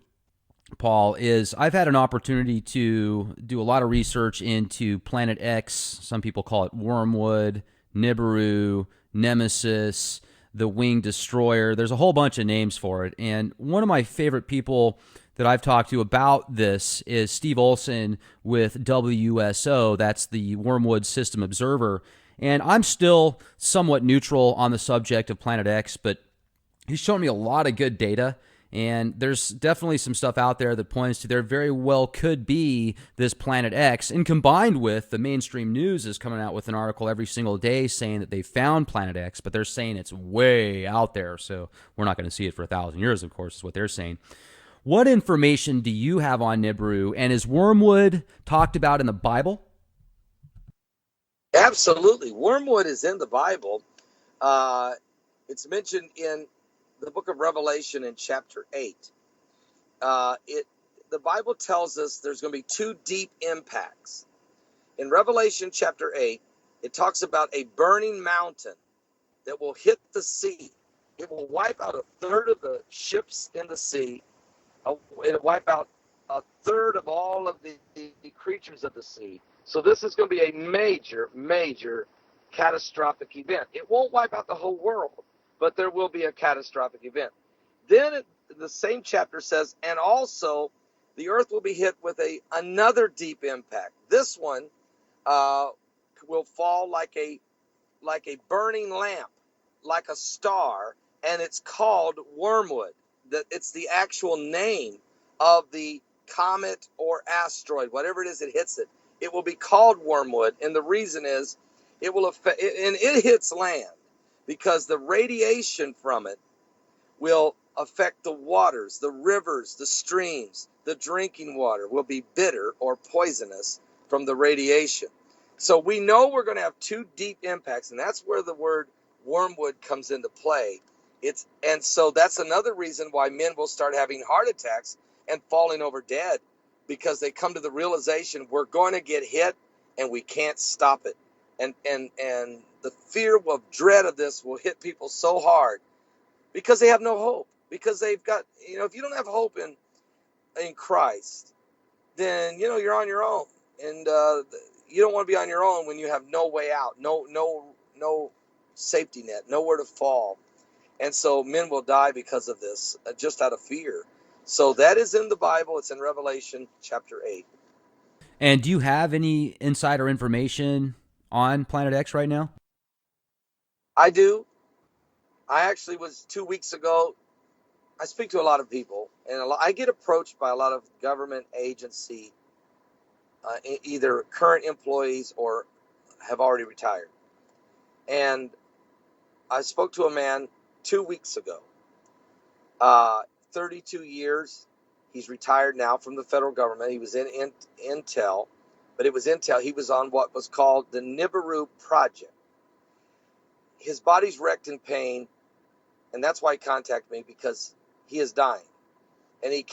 Paul, is I've had an opportunity to do a lot of research into Planet X. Some people call it Wormwood, Nibiru, Nemesis, the Winged Destroyer. There's a whole bunch of names for it. And one of my favorite people that I've talked to about this is Steve Olson with WSO. That's the Wormwood System Observer. And I'm still somewhat neutral on the subject of Planet X, but he's shown me a lot of good data. And there's definitely some stuff out there that points to there very well could be this Planet X. And combined with the mainstream news is coming out with an article every single day saying that they found Planet X, but they're saying it's way out there. So we're not going to see it for 1,000 years, of course, is what they're saying. What information do you have on Nibiru? And is Wormwood talked about in the Bible? Absolutely. Wormwood is in the Bible. It's mentioned in the book of Revelation in chapter 8. The Bible tells us there's going to be 2 deep impacts. In Revelation chapter 8, it talks about a burning mountain that will hit the sea. It will wipe out 1/3 of the ships in the sea. It'll wipe out 1/3 of all of the creatures of the sea. So this is going to be a major, major catastrophic event. It won't wipe out the whole world, but there will be a catastrophic event. Then the same chapter says, and also the earth will be hit with another deep impact. This one will fall like a burning lamp, like a star, and it's called wormwood. It's the actual name of the comet or asteroid, whatever it is that hits it. It will be called wormwood, and the reason is it will affect, and it hits land, because the radiation from it will affect the waters, the rivers, the streams. The drinking water will be bitter or poisonous from the radiation. So we know we're going to have 2 deep impacts, and that's where the word wormwood comes into play. And so that's another reason why men will start having heart attacks and falling over dead, because they come to the realization we're going to get hit and we can't stop it. And the fear of dread of this will hit people so hard because they have no hope. Because they've got, if you don't have hope in Christ, then, you're on your own. And you don't want to be on your own when you have no way out, no safety net, nowhere to fall. And so men will die because of this, just out of fear. So that is in the Bible. It's in Revelation chapter 8. And do you have any insider information on Planet X right now? I do. I actually was 2 weeks ago. I speak to a lot of people, and I get approached by a lot of government agency, either current employees or have already retired. And I spoke to a man 2 weeks ago, Uh, 32 years. He's retired now from the federal government. He was in Intel, but it was Intel. He was on what was called the Nibiru project. His body's wrecked in pain, and that's why he contacted me, because he is dying, and he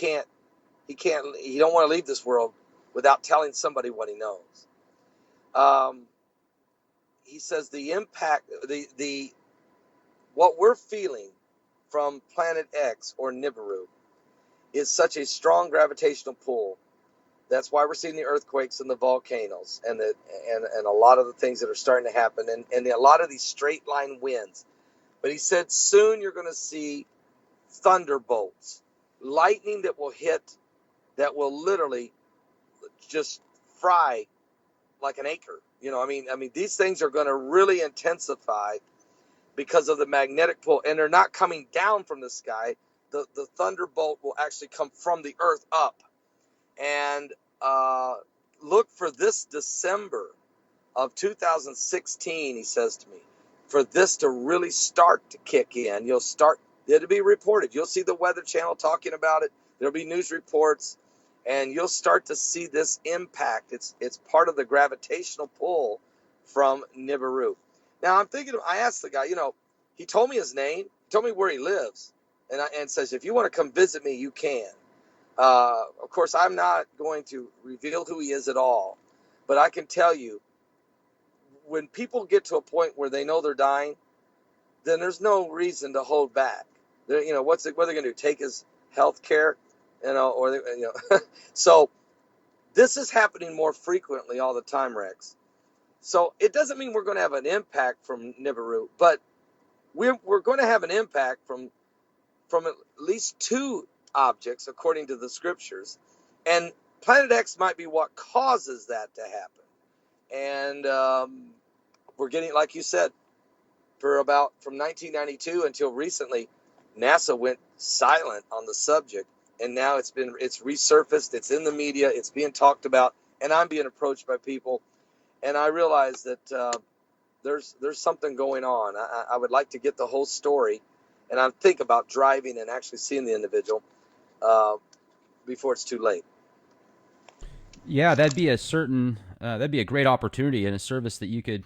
don't want to leave this world without telling somebody what he knows. Um, he says the impact, the what we're feeling from Planet X or Nibiru is such a strong gravitational pull. That's why we're seeing the earthquakes and the volcanoes and a lot of the things that are starting to happen, and a lot of these straight line winds. But he said soon you're going to see thunderbolts, lightning that will hit, that will literally just fry like an acre. I mean, these things are going to really intensify because of the magnetic pull, and they're not coming down from the sky. The thunderbolt will actually come from the earth up. And look for this December of 2016, he says to me, for this to really start to kick in. It'll be reported. You'll see the Weather Channel talking about it. There'll be news reports, and you'll start to see this impact. It's part of the gravitational pull from Nibiru. Now I'm thinking, I asked the guy, he told me his name, he told me where he lives, and says, if you want to come visit me, you can. Of course, I'm not going to reveal who he is at all, but I can tell you, when people get to a point where they know they're dying, then there's no reason to hold back. What are they going to do? Take his health care, So this is happening more frequently all the time, Rex. So it doesn't mean we're going to have an impact from Nibiru, but we're going to have an impact from at least two objects, according to the scriptures. And Planet X might be what causes that to happen. And we're getting, like you said, from 1992 until recently, NASA went silent on the subject. And now it's resurfaced. It's in the media. It's being talked about. And I'm being approached by people. And I realize that there's something going on. I would like to get the whole story. And I think about driving and actually seeing the individual before it's too late. Yeah, that'd be a great opportunity and a service that you could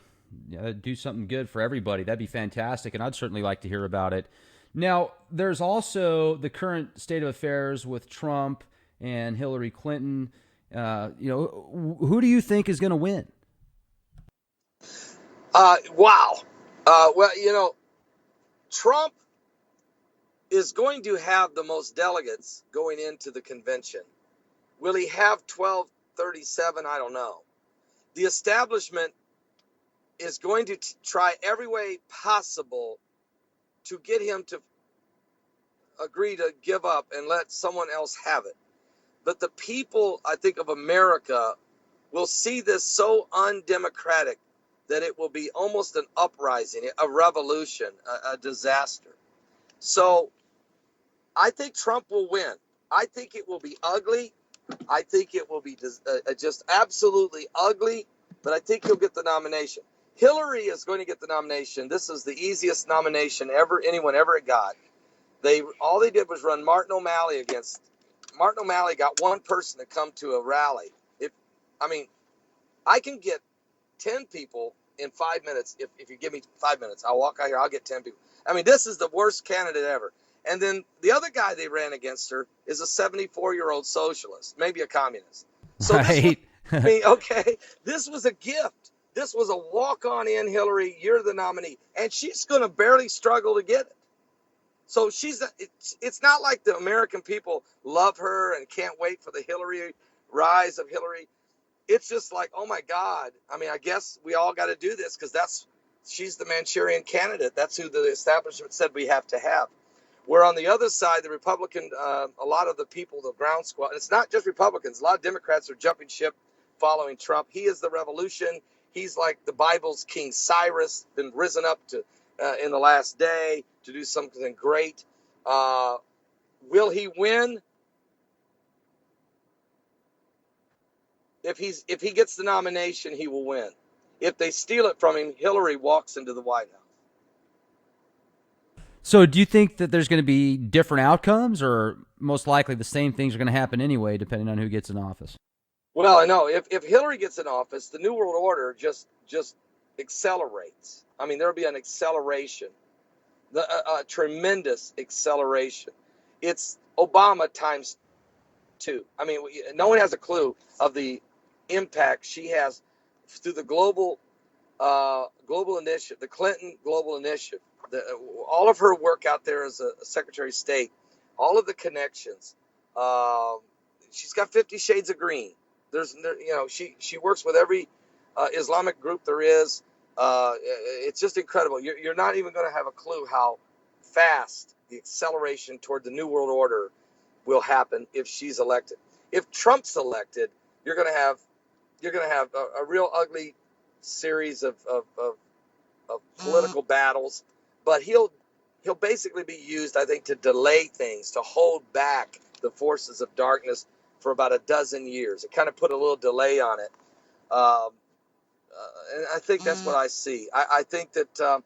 do something good for everybody. That'd be fantastic, and I'd certainly like to hear about it. Now, there's also the current state of affairs with Trump and Hillary Clinton. Who do you think is going to win? Wow. Well, Trump is going to have the most delegates going into the convention. Will he have 1237? I don't know. The establishment is going to try every way possible to get him to agree to give up and let someone else have it. But the people, I think, of America will see this so undemocratic that it will be almost an uprising, a revolution, a disaster. So I think Trump will win. I think it will be ugly. I think it will be just absolutely ugly, but I think he'll get the nomination. Hillary is going to get the nomination. This is the easiest nomination anyone ever got. All they did was run Martin O'Malley against. Martin O'Malley got one person to come to a rally. I can get 10 people in 5 minutes. If you give me 5 minutes, I'll walk out here. I'll get 10 people. This is the worst candidate ever. And then the other guy they ran against her is a 74-year-old socialist, maybe a communist. So Right. okay, this was a gift. This was a walk-on in, Hillary. You're the nominee. And she's going to barely struggle to get it. So it's not like the American people love her and can't wait for the rise of Hillary. It's just like, oh my God. I guess we all got to do this because she's the Manchurian candidate. That's who the establishment said we have to have. Where on the other side, the Republican, a lot of the people, the ground squad, it's not just Republicans. A lot of Democrats are jumping ship following Trump. He is the revolution. He's like the Bible's King Cyrus, been risen up to in the last day to do something great. Will he win? If he gets the nomination, he will win. If they steal it from him, Hillary walks into the White House. So do you think that there's going to be different outcomes, or most likely the same things are going to happen anyway, depending on who gets in office? Well, I know if Hillary gets in office, the New World Order just accelerates. I mean, there'll be an acceleration, a tremendous acceleration. It's Obama times two. I mean, no one has a clue of the impact she has through the global initiative, the Clinton global initiative, all of her work out there as a Secretary of State, all of the connections. Um, she's got 50 shades of green. She works with every Islamic group there is. It's just incredible. You're not even going to have a clue how fast the acceleration toward the New World Order will happen if she's elected. If Trump's elected, you're going to have a real ugly series of political battles, but he'll basically be used, I think, to delay things, to hold back the forces of darkness for about a dozen years. It kind of put a little delay on it, and I think that's what I see. I think that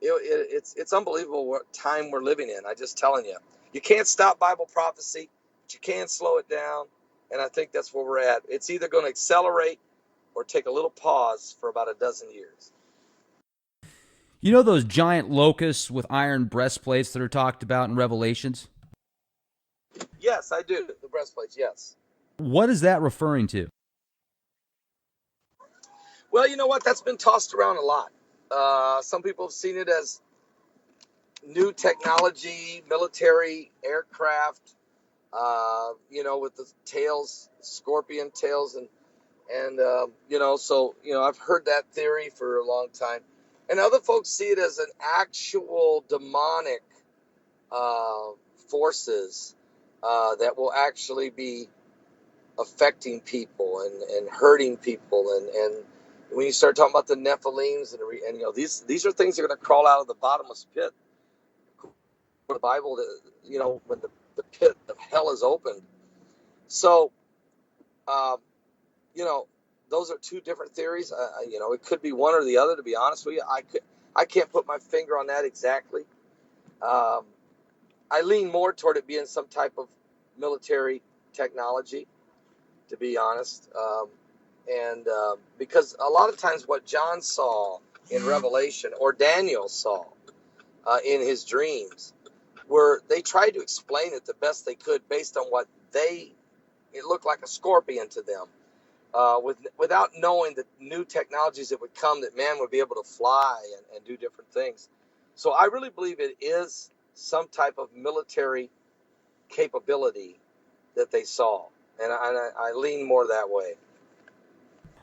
it's unbelievable what time we're living in. I'm just telling you, you can't stop Bible prophecy, but you can slow it down, and I think that's where we're at. It's either going to accelerate or take a little pause for about a dozen years. You know those giant locusts with iron breastplates that are talked about in Revelations? Yes, I do. The breastplates, yes. What is that referring to? Well, you know what? That's been tossed around a lot. Some people have seen it as new technology, military aircraft, with the tails, scorpion tails, and I've heard that theory for a long time. And other folks see it as an actual demonic uh, forces that will actually be affecting people and hurting people. And when you start talking about the Nephilims and these are things that are going to crawl out of the bottomless pit. The Bible, when the pit of hell is opened. So, um, you know, those are two different theories. It could be one or the other. To be honest with you, I can't put my finger on that exactly. Um, I lean more toward it being some type of military technology, to be honest, and because a lot of times what John saw in Revelation or Daniel saw in his dreams, where they tried to explain it the best they could based on what it looked like a scorpion to them. Without knowing the new technologies that would come, that man would be able to fly and do different things. So I really believe it is some type of military capability that they saw, and I lean more that way.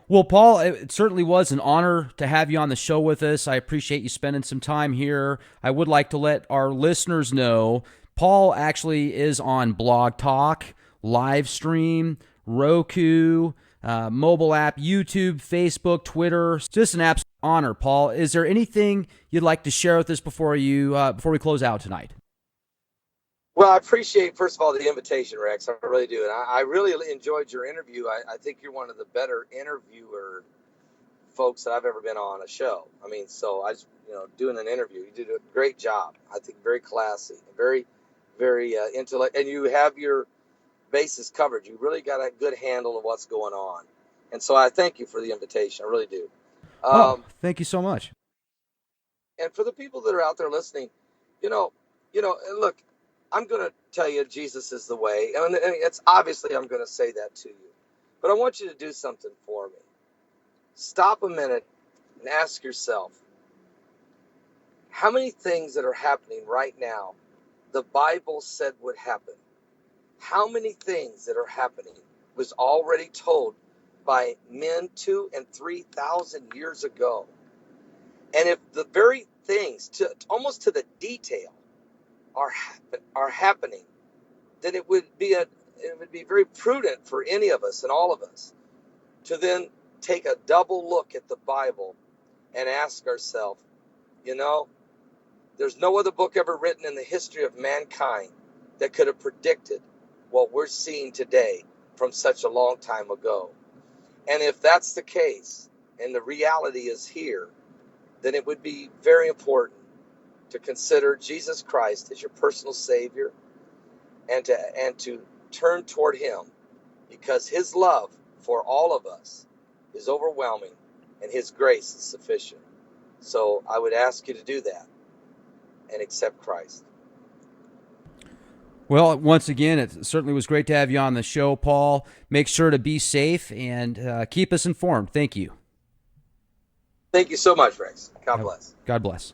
Well, Paul, it certainly was an honor to have you on the show with us. I appreciate you spending some time here. I would like to let our listeners know Paul actually is on Blog Talk, live stream, Roku, mobile app, YouTube, Facebook, Twitter. Just an absolute honor, Paul. Is there anything you'd like to share with us before we close out tonight? Well, I appreciate, first of all, the invitation, Rex. I really do. And I really enjoyed your interview. I think you're one of the better interviewer folks that I've ever been on a show. I mean, so doing an interview, you did a great job. I think very classy, very, very intellect, and you have your bases covered. You really got a good handle of what's going on. And so I thank you for the invitation. I really do. Oh, thank you so much. And for the people that are out there listening, look, I'm going to tell you Jesus is the way. And it's obviously I'm going to say that to you. But I want you to do something for me. Stop a minute and ask yourself, how many things that are happening right now the Bible said would happen? How many things that are happening was already told by men 2,000 and 3,000 years ago? And if the very things, almost to the detail, are happening, then it would be very prudent for any of us and all of us to then take a double look at the Bible and ask ourselves, there's no other book ever written in the history of mankind that could have predicted what we're seeing today from such a long time ago. And if that's the case, and the reality is here, then it would be very important to consider Jesus Christ as your personal Savior and to turn toward Him, because His love for all of us is overwhelming and His grace is sufficient. So I would ask you to do that and accept Christ. Well, once again, it certainly was great to have you on the show, Paul. Make sure to be safe and keep us informed. Thank you. Thank you so much, Rex. God bless. God bless.